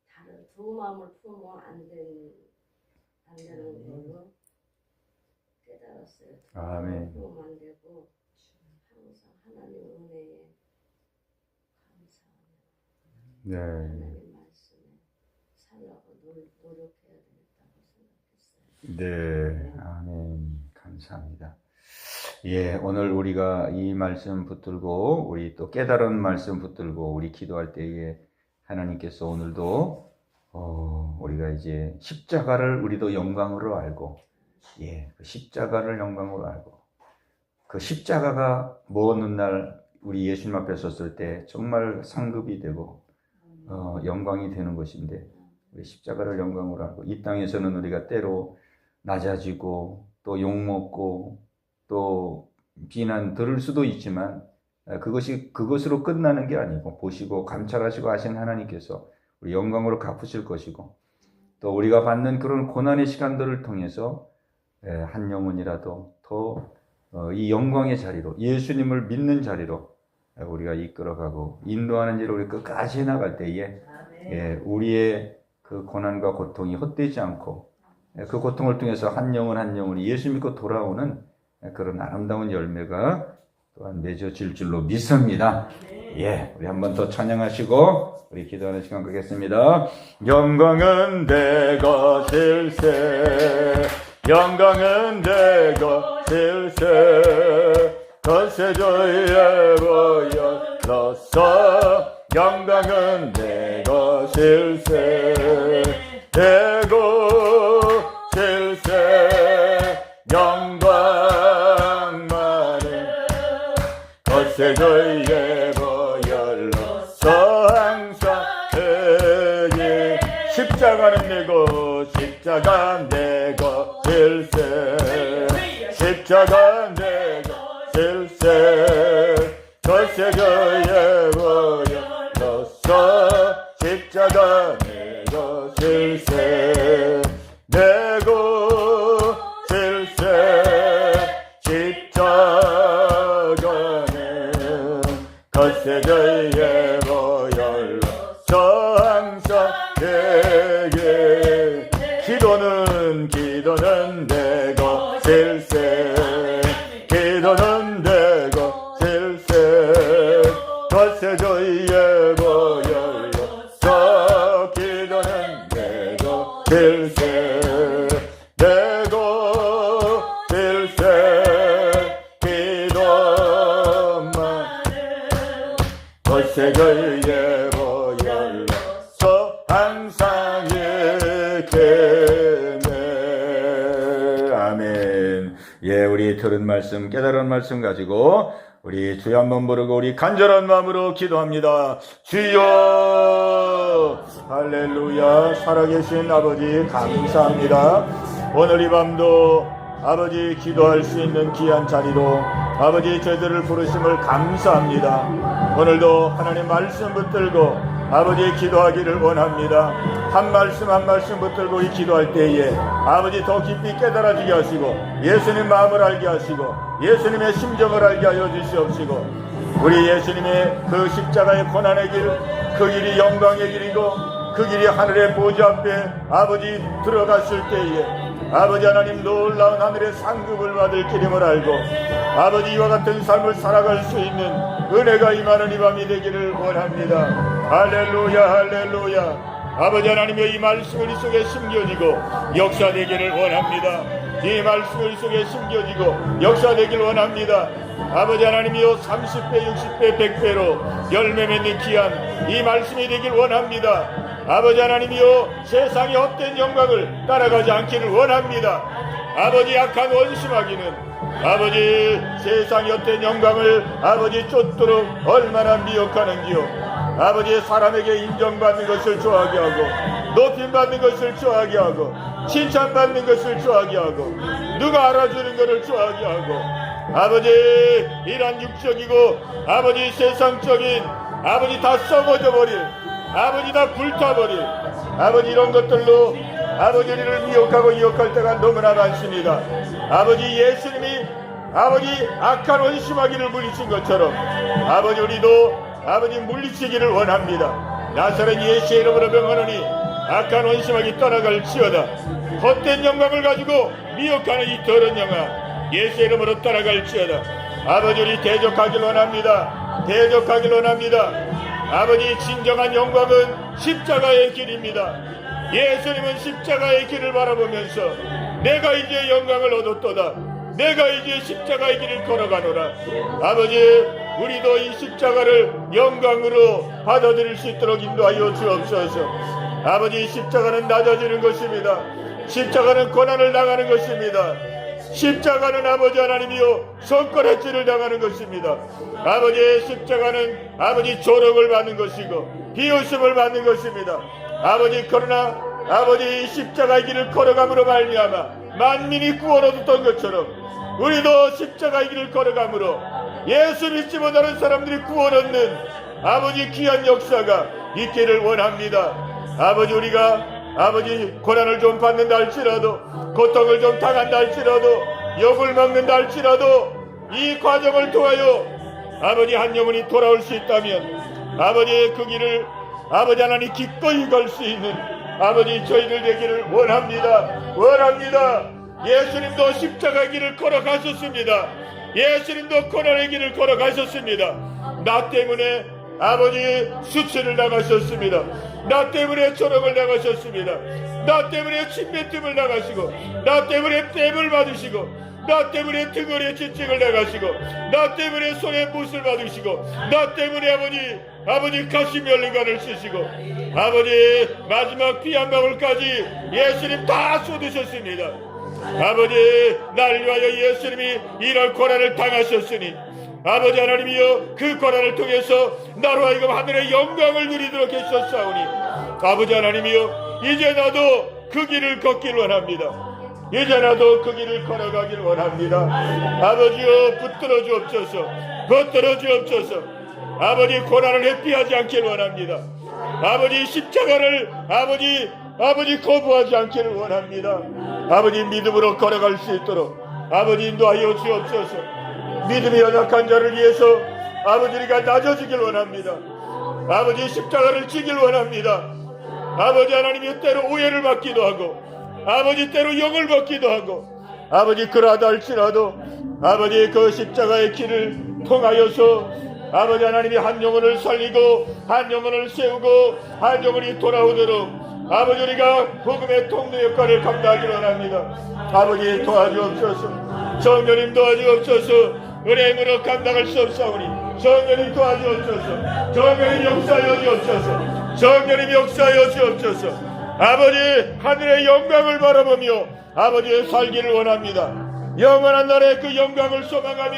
[SPEAKER 3] 다른 두 마음을 품으면 안 되는 걸로 깨달았어요. 두 마음을 품으면 안 되고 항상 하나님 은혜에 감사하며
[SPEAKER 1] 네.
[SPEAKER 3] 하나님 말씀에 살라고 노력해야 되겠다고 생각했어요.
[SPEAKER 1] 네, 아멘. 감사합니다. 예, 오늘 우리가 이 말씀 붙들고 우리 또 깨달은 말씀 붙들고 우리 기도할 때에 하나님께서 오늘도 우리가 이제 십자가를 우리도 영광으로 알고, 예, 그 십자가를 영광으로 알고, 그 십자가가 먼 훗날 우리 예수님 앞에 섰을 때 정말 상급이 되고 영광이 되는 것인데, 우리 십자가를 영광으로 알고, 이 땅에서는 우리가 때로 낮아지고 또 욕먹고 또 비난 들을 수도 있지만 그것이 그것으로 끝나는 게 아니고 보시고 감찰하시고 하신 하나님께서 우리 영광으로 갚으실 것이고 또 우리가 받는 그런 고난의 시간들을 통해서 한 영혼이라도 더 이 영광의 자리로 예수님을 믿는 자리로 우리가 이끌어가고 인도하는 일을 우리 끝까지 해나갈 때에 우리의 그 고난과 고통이 헛되지 않고 그 고통을 통해서 한 영혼 한 영혼이 예수 믿고 돌아오는 그런 아름다운 열매가 또한 맺어질 줄로 믿습니다. 우리 한 번 더 찬양하시고 우리 기도하는 시간 갖겠습니다. 영광은 내 것일세, 영광은 내 것일세, 거세조에 보여러서 영광은 내 것일세, 내 것일세, 영광 많은 거세조에 보여러서 항상 그의 십자가는 내 것, 십자가 내 것일세, 십자가 내 것일세, 거세조에 보여러서 십자가 내 것일세, 내 것일세, 십자가는 거세조에 보여러서 항상 내게 기도는 내 것일세, 기도는 내 것일세, 거세조에 보여러서 기도는 내 것일세, 내 것일세, 기도만 거세조에 보여러서 항상 이렇게 아멘. 우리 들은 말씀 깨달은 말씀 가지고 우리 주여 한번 부르고 우리 간절한 마음으로 기도합니다. 주여 할렐루야. 살아계신 아버지 감사합니다. 오늘 이 밤도 아버지 기도할 수 있는 귀한 자리로 아버지 저희들을 부르심을 감사합니다. 오늘도 하나님 말씀 붙들고 아버지 기도하기를 원합니다. 한 말씀 한 말씀 붙들고 이 기도할 때에 아버지 더 깊이 깨달아지게 하시고 예수님 마음을 알게 하시고 예수님의 심정을 알게 하여 주시옵시고 우리 예수님의 그 십자가의 고난의 길, 그 길이 영광의 길이고 그 길이 하늘의 보좌 앞에 아버지 들어갔을 때에 아버지 하나님 놀라운 하늘의 상급을 받을 길임을 알고 아버지 이와 같은 삶을 살아갈 수 있는 은혜가 임하는 이 밤이 되기를 원합니다. 할렐루야 할렐루야. 아버지 하나님의 이 말씀이 우리 속에 심겨지고 역사되기를 원합니다. 이 말씀이 우리 속에 심겨지고 역사되기를 원합니다. 아버지 하나님이여 30배 60배 100배로 열매 맺는 귀한 이 말씀이 되길 원합니다. 아버지 하나님이여 세상의 헛된 영광을 따라가지 않기를 원합니다. 아버지 약한 원심하기는 아버지 세상의 헛된 영광을 아버지 쫓도록 얼마나 미혹하는지요. 아버지 사람에게 인정받는 것을 좋아하게 하고 높임받는 것을 좋아하게 하고 칭찬받는 것을 좋아하게 하고 누가 알아주는 것을 좋아하게 하고 아버지 이런 육적이고 아버지 세상적인 아버지 다 썩어져 버릴 아버지 다 불타버릴 아버지 이런 것들로 아버지 우리를 미혹하고 이혹할 때가 너무나 많습니다. 아버지 예수님이 아버지 악한 원심하기를 물리친 것처럼 아버지 우리도 아버지 물리치기를 원합니다. 나사렛 예수의 이름으로 명하노니 악한 원심하기 떠나갈지어다. 헛된 영광을 가지고 미혹하는 이 더러운 영광 예수의 이름으로 떠나갈지어다. 아버지 우리 대적하길 원합니다. 대적하길 원합니다. 아버지 진정한 영광은 십자가의 길입니다. 예수님은 십자가의 길을 바라보면서 내가 이제 영광을 얻었도다. 내가 이제 십자가의 길을 걸어가노라. 아버지 우리도 이 십자가를 영광으로 받아들일 수 있도록 인도하여 주옵소서. 아버지 십자가는 낮아지는 것입니다. 십자가는 고난을 당하는 것입니다. 십자가는 아버지 하나님이요 손가락질을 당하는 것입니다. 아버지의 십자가는 아버지 조롱을 받는 것이고 비웃음을 받는 것입니다. 아버지 그러나 아버지 십자가의 길을 걸어감으로 말미암아 만민이 구원 얻었던 것처럼 우리도 십자가의 길을 걸어가므로 예수 믿지 못하는 사람들이 구원 얻는 아버지 귀한 역사가 있기를 원합니다. 아버지, 우리가 아버지 고난을 좀 받는다 할지라도, 고통을 좀 당한다 할지라도, 욕을 먹는다 할지라도, 이 과정을 통하여 아버지 한 영혼이 돌아올 수 있다면 아버지의 그 길을 아버지 하나님 기꺼이 걸 수 있는 아버지 저희들 되기를 원합니다. 예수님도 십자가의 길을 걸어가셨습니다. 예수님도 고난의 길을 걸어가셨습니다. 나 때문에 아버지 수치를 당하셨습니다. 나 때문에 조롱을 당하셨습니다. 나 때문에 침뱉음을 당하시고, 나 때문에 뺨을 받으시고, 나 때문에 등골에 지칭을 당하시고, 나 때문에 손에 못을 받으시고, 나 때문에 아버지 가시면류관을 쓰시고, 아버지 마지막 피 한 방울까지 예수님 다 쏟으셨습니다. 아버지, 나를 위하여 예수님이 이런 고난을 당하셨으니 아버지 하나님이여, 그 고난을 통해서 나로 하여금 하늘의 영광을 누리도록 하셨사오니 아버지 하나님이여, 이제 나도 그 길을 걷기를 원합니다. 이제 나도 그 길을 걸어가기를 원합니다. 아버지여, 붙들어 주옵소서. 아버지, 고난을 회피하지 않기를 원합니다. 아버지, 십자가를 아버지 거부하지 않기를 원합니다. 아버지, 믿음으로 걸어갈 수 있도록 아버지 인도하여 주옵소서. 믿음이 연약한 자를 위해서 아버지, 우리가 낮아지길 원합니다. 아버지, 십자가를 지길 원합니다. 아버지 하나님이 때로 오해를 받기도 하고, 아버지 때로 욕을 받기도 하고, 아버지 그러하다 할지라도 아버지 그 십자가의 길을 통하여서 아버지 하나님이 한 영혼을 살리고, 한 영혼을 세우고, 한 영혼이 돌아오도록 아버지 우리가 복음의 통로 역할을 감당하기를 원합니다. 아버지 도와주옵소서. 성령님 도와주옵소서. 은행으로 감당할 수 없사오니 성령님 도와주옵소서. 성령님 역사하여 주옵소서. 성령님 역사하여 주옵소서. 아버지, 하늘의 영광을 바라보며 아버지의 살기를 원합니다. 영원한 날의 그 영광을 소망하며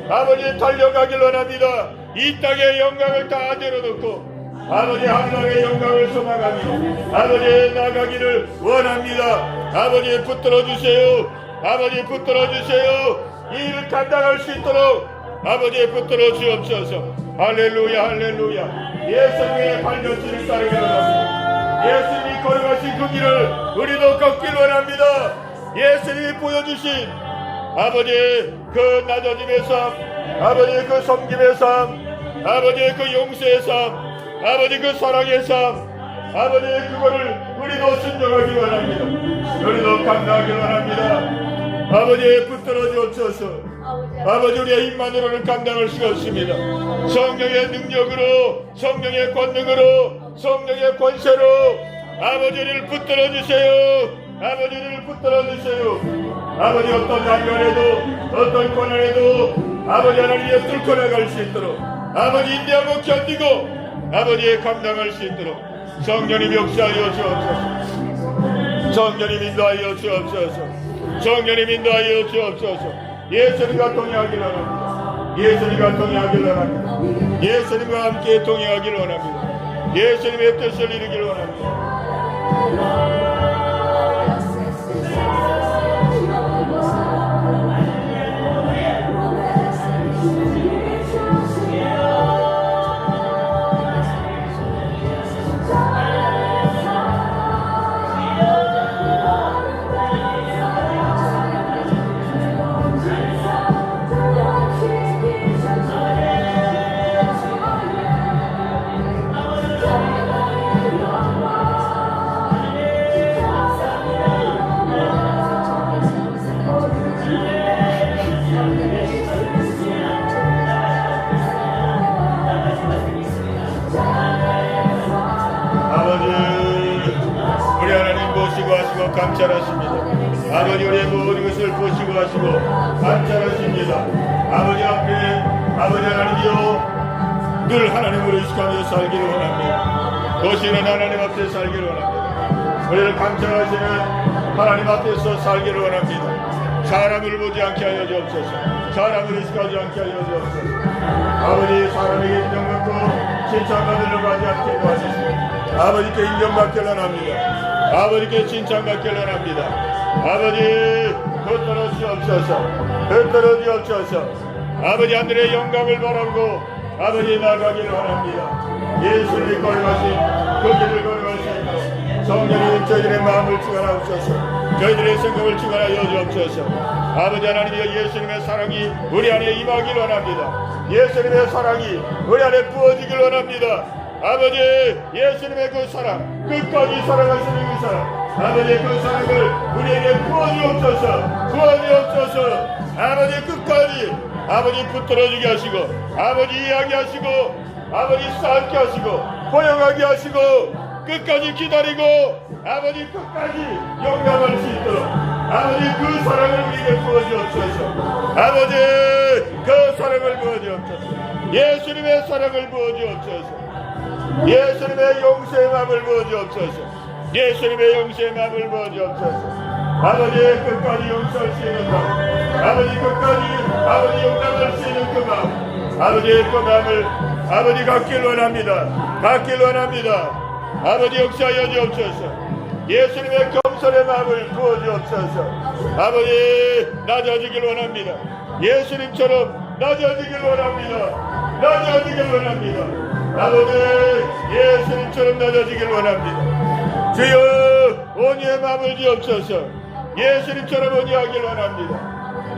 [SPEAKER 1] 아버지 달려가길 원합니다. 이 땅의 영광을 다 내려놓고 아버지 하늘의 영광을 소망하며 아버지 나가기를 원합니다. 아버지 붙들어 주세요. 아버지 붙들어 주세요. 이 일을 감당할 수 있도록 아버지 붙들어 주옵소서. 할렐루야, 할렐루야. 예수님의 발자취를 따르기를 원합니다. 예수님이 걸어가신 그 길을 우리도 걷길 원합니다. 예수님이 보여주신 아버지 그 낮아짐의 삶, 아버지 그 섬김의 삶, 아버지 그 용서의 삶, 아버지 그 사랑의 삶, 아버지 그거를 우리도 순종하기 원합니다. 우리도 감당하기 원합니다. 아버지 붙들어 주옵소서. 아버지, 우리의 힘만으로는 감당할 수가 없습니다. 성령의 능력으로, 성령의 권능으로, 성령의 권세로 아버지를 붙들어 주세요. 아버지를 붙들어 주세요. 아버지 어떤 난관에도, 어떤 고난에도 아버지 하나님의 뚫고 나갈 수 있도록 아버지 인내하고 견디고 아버지의 감당할 수 있도록 성령님 역사하여 주옵소서. 성령님 인도하여 주옵소서. 성령님 인도하여 주옵소서. 예수님과 동행하길 원합니다. 예수님과 동행하길 원합니다. 예수님과 함께 동행하길 원합니다. 예수님의 뜻을 이루길 원합니다. 감찰하십니다. 아버지, 우리의 모든 것을 보시고 하시고 감찰하십니다. 아버지 앞에 아버지 하나님이여 늘 하나님으로 의식하며 살기를 원합니다. 보시는 하나님 앞에 살기를 원합니다. 우리를 감찰하시는 하나님 앞에서 살기를 원합니다. 사람을 보지 않게 하여 주옵소서. 사람을 의식하지 않게 하여 주옵소서. 아버지, 사람에게 인정받고 칭찬받으려고 하지 않게 도와주시고 아버지께 인정받기를 원합니다. 아버지께 칭찬받기를 원합니다. 아버지, 붙들어 주옵소서. 붙들어 주옵소서. 아버지 하늘의 영광을 바라고 아버지 나가기를 원합니다. 예수님이 걸어가신 그 길을 걸어갈 수 있도록 성령님 저희들의 마음을 주관하옵소서. 저희들의 생각을 주관하여 주옵소서. 아버지 하나님이여 예수님의 사랑이 우리 안에 임하기를 원합니다. 예수님의 사랑이 우리 안에 부어지기를 원합니다. 아버지 예수님의 그 사랑 끝까지 사랑하시는 그 사랑 아버지 그 사랑을 우리에게 부어주옵소서. 부어주옵소서. 아버지 끝까지 아버지 붙들어주게 하시고 아버지 이야기하시고 아버지 쌓게 하시고 포용하게 하시고 끝까지 기다리고 아버지 끝까지 용감할 수 있도록 아버지 그 사랑을 우리에게 부어주옵소서. 아버지 그 사랑을 부어주옵소서. 예수님의 사랑을 부어주옵소서. 예수님의 용서의 마음을 부어주옵소서. 예수님의 용서의 마음을 부어주옵소서. 아버지 끝까지 용서할 수 있는 마음 아버지 끝까지 아버지 용납할 수 있는 그 마음 아버지의 그 마음을 아버지 갖기를 원합니다. 갖기를 원합니다. 아버지 역사하여 주옵소서. 예수님의 겸손의 마음을 부어주옵소서. 아버지 낮아지길 원합니다. 예수님처럼 낮아지길 원합니다. 낮아지길 원합니다. 아버지 예수님처럼 낮아지길 원합니다. 주여 온유의 마음을 주옵소서. 예수님처럼 온유하길 원합니다.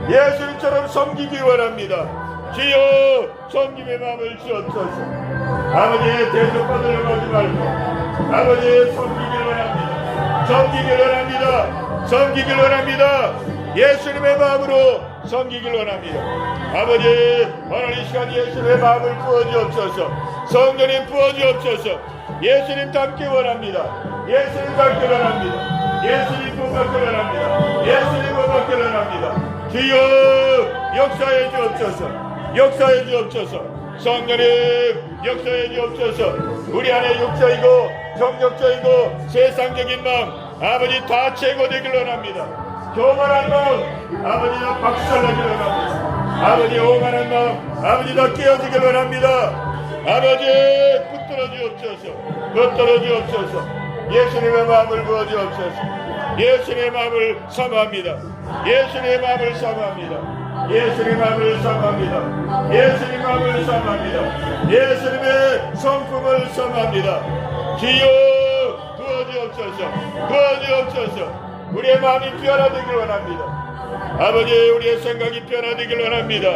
[SPEAKER 1] 예수님처럼 섬기길 원합니다. 주여 섬김의 마음을 주옵소서. 아버지의 대접받으려고 하지 말고 아버지 섬기길 원합니다. 섬기길 원합니다. 섬기길 원합니다. 예수님의 마음으로 섬기길 원합니다. 아버지 오늘 이 시간 예수님의 마음을 부어주옵소서. 성령님 부어주옵소서. 예수님 닮기 원합니다. 예수님 닮기 원합니다. 예수님 본받기 원합니다. 예수님 본받기 원합니다. 주여 역사해 주옵소서. 역사해 주옵소서. 성령님 역사해 주옵소서. 우리 안에 육적이고 정력적이고 세상적인 마음 아버지 다 제거되길 원합니다. 교만한 마음 아버지 다 박살나길 원합니다. 아버지 오만한 마음 아버지 다 깨어지길 원합니다. 아버지 붙들어 주옵소서. 붙들어 주옵소서. 예수님의 마음을 부어주옵소서. 예수님의 마음을 사모합니다. 예수님의 마음을 사모합니다. 예수님의 마음을 사모합니다. 예수님의 마음을 사모합니다. 예수님의 성품을 사모합니다. 주여 부어주옵소서. 부어주옵소서. 우리의 마음이 변화되길 원합니다. 아버지 우리의 생각이 변화되길 원합니다.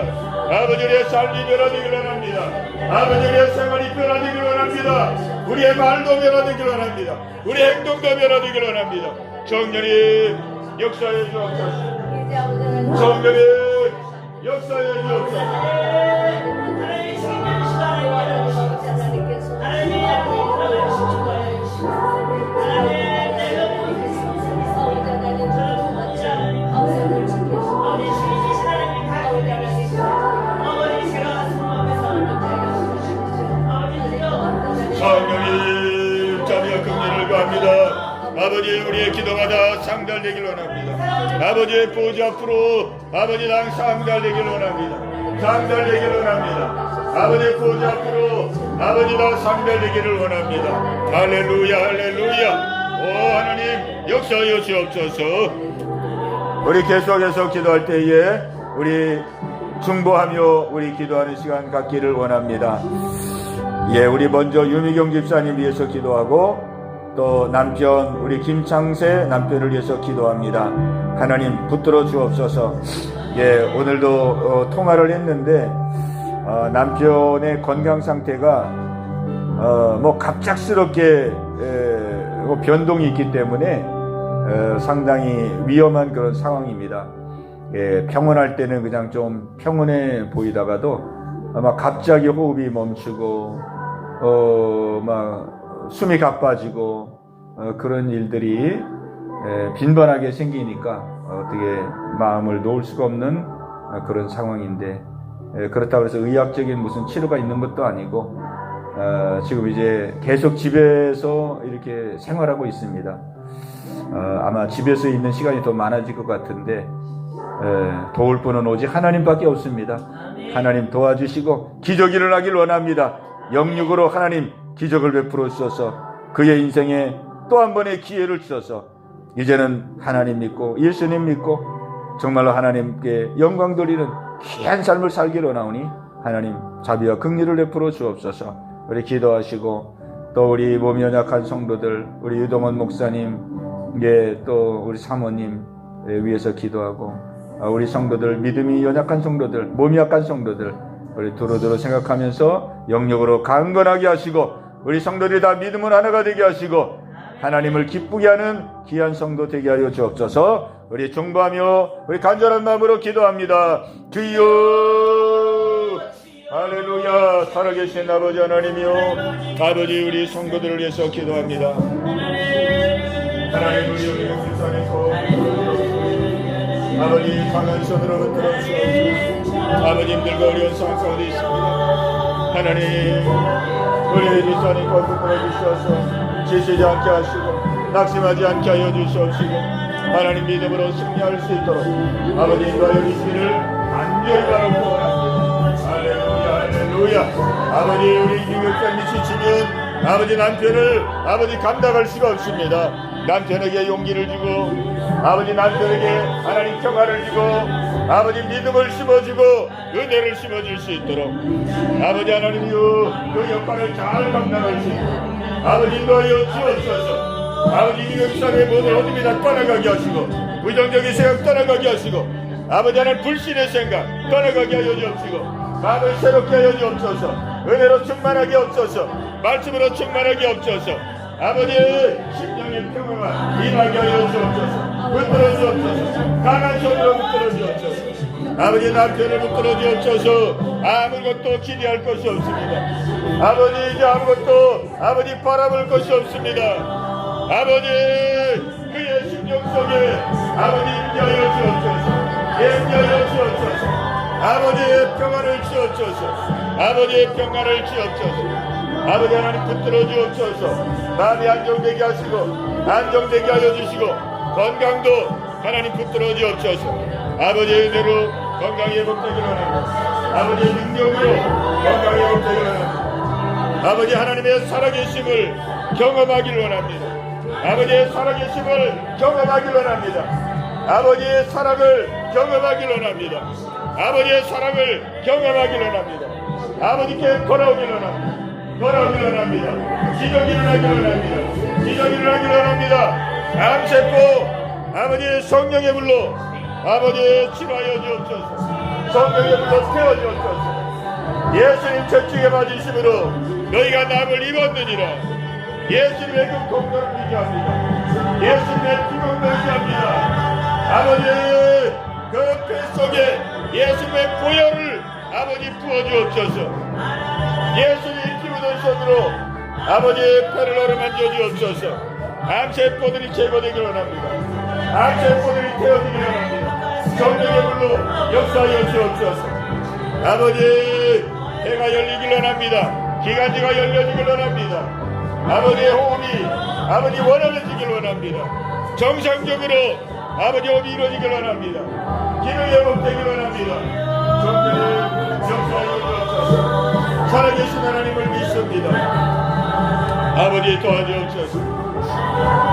[SPEAKER 1] 아버지 우리의 삶이 변화되길 원합니다. 아버지 우리의 생활이 변화되길 원합니다. 우리의 말도 변화되길 원합니다. 우리 행동도 변화되길 원합니다. 성령님 역사해 주옵소서. 성령님 역사해 주옵소서. 성령님 자비와 긍휼을 구합니다. 아버지 우리의 기도가 다 상달되길 원합니다. 아버지의 보좌 앞으로 아버지 당 상달되길 원합니다. 상달되길 원합니다. 아버지의 보좌 앞으로 아버지 당 상달되기를 원합니다. 할렐루야 할렐루야. 오 하나님 역사하여 주옵소서. 우리 계속해서 기도할 때에 우리 중보하며 우리 기도하는 시간 갖기를 원합니다. 예, 우리 먼저 유미경 집사님 위해서 기도하고 또 남편 우리 김창세 남편을 위해서 기도합니다. 하나님 붙들어 주옵소서. 예, 오늘도 통화를 했는데 남편의 건강 상태가 뭐 갑작스럽게 변동이 있기 때문에 상당히 위험한 그런 상황입니다. 예, 평온할 때는 그냥 좀 평온해 보이다가도 아마 갑자기 호흡이 멈추고 막 숨이 가빠지고 그런 일들이 빈번하게 생기니까 어떻게 마음을 놓을 수가 없는 그런 상황인데 그렇다고 해서 의학적인 무슨 치료가 있는 것도 아니고 지금 이제 계속 집에서 이렇게 생활하고 있습니다. 아마 집에서 있는 시간이 더 많아질 것 같은데 도울 분은 오직 하나님밖에 없습니다. 하나님 도와주시고 기적이 일어나길 원합니다. 영육으로 하나님 기적을 베풀어 주셔서 그의 인생에 또 한 번의 기회를 주셔서 이제는 하나님 믿고 예수님 믿고 정말로 하나님께 영광 돌리는 귀한 삶을 살기로 원하오니 하나님 자비와 긍휼을 베풀어 주옵소서. 우리 기도하시고 또 우리 몸이 연약한 성도들, 우리 유동원 목사님, 또 우리 사모님 위해서 기도하고, 우리 성도들, 믿음이 연약한 성도들, 몸이 약한 성도들 우리 두루두루 생각하면서 영역으로 강건하게 하시고, 우리 성도들이 다 믿음은 하나가 되게 하시고 하나님을 기쁘게 하는 귀한 성도 되게 하여 주옵소서. 우리 중보하며 우리 간절한 마음으로 기도합니다. 주여 할렐루야. 살아계신 아버지 하나님이여, 아버지 우리 성도들을 위해서 기도합니다. 하나님 우리 역사에서 아버지 강한 손으로 붙들어 주옵소서. 아버지 힘들고 어려운 상황 가운데 있습니다. 하나님 우리 뒷산이 꼭 붙들어 주셔서 지치지 않게 하시고 낙심하지 않게 하여 주시옵시고 하나님 믿음으로 승리할 수 있도록 아버지 인도하여 주시기를 간절히 바라고 원합니다. 할렐루야 할렐루야. 아버지 우리 유격장이 지치면 아버지 남편을 아버지 감당할 수가 없습니다. 남편에게 용기를 주고 아버지 남편에게 하나님 평화를 주고 아버지 믿음을 심어주고 은혜를 심어줄 수 있도록 아버지 하나님이여 그 역할을 잘 감당할 수 있도록 아버지 인도하여 주옵소서. 아버지 유격장의 모든 어둠이 다 떠나가게 하시고 부정적인 생각 떠나가게 하시고 아버지 하나님 불신의 생각 떠나가게 하여 주옵시고 마음을 새롭게 하여 주옵소서. 은혜로 충만하게 없소서. 말씀으로 충만하게 없소서. 아버지 심령의 평화가 임하게 하여 주옵소서. 붙들어 주옵소서. 강한 손으로 붙들어 주옵소서. 아버지 남편을 붙들어 주옵소서. 아무것도 기대할 것이 없습니다. 아버지 이제 아무것도 아버지 바라볼 것이 없습니다. 아버지 그의 심령 속에 아버지 임재하여 주옵소서. 임재하여 주옵소서. 아버지의 평화를 주옵소서. 아버지의 평화를 주옵소서. 아버지 하나님 붙들어 주옵소서. 마음이 안정되게 하시고 안정되게 하여 주시고 건강도 하나님 붙들어 주옵소서. 아버지의 은혜로 건강이 회복되기를 원합니다. 아버지의 능력으로 건강이 회복되기를 원합니다. 아버지 하나님의 살아계심을 경험하기를 원합니다. 아버지의 살아계심을 경험하기를 원합니다. 아버지의 사랑을 경험하기를 원합니다. 아버지의 사랑을 경험하기를 원합니다. 아버지께 돌아오기를 원합니다. 돌아오기를 원합니다. 기적이 일어나기를 원합니다. 기적이 일어나기를 원합니다. 암세포 아버지의 성령의 불로 아버지의 치료하여 주옵소서. 성령의 불로 태워 주옵소서. 예수님 채찍에 맞으심으로 너희가 남을 입었느니라. 예수님의 그 공로를 위기합니다. 예수님의 피공을 위기합니다. 아버지 그 배 속에 예수님의 보혈을 아버지 부어주옵소서. 예수님 피우던 손으로 아버지의 배를 어루만져 주옵소서. 암세포들이 제거되기를 원합니다. 암세포들이 태워지기를 원합니다. 성령의 불로 역사하여 주옵소서. 아버지 배가 열리기를 원합니다. 기관지가 열려지기를 원합니다. 아버지의 호흡이 아버지 원활해지기를 원합니다. 정상적으로 아버지 호흡이 이루어지기를 원합니다. 기능이 회복되기를 원합니다. 성령의 역사하여 주옵소서. 살아계신 하나님을 믿습니다. 아버지 도와주옵소서.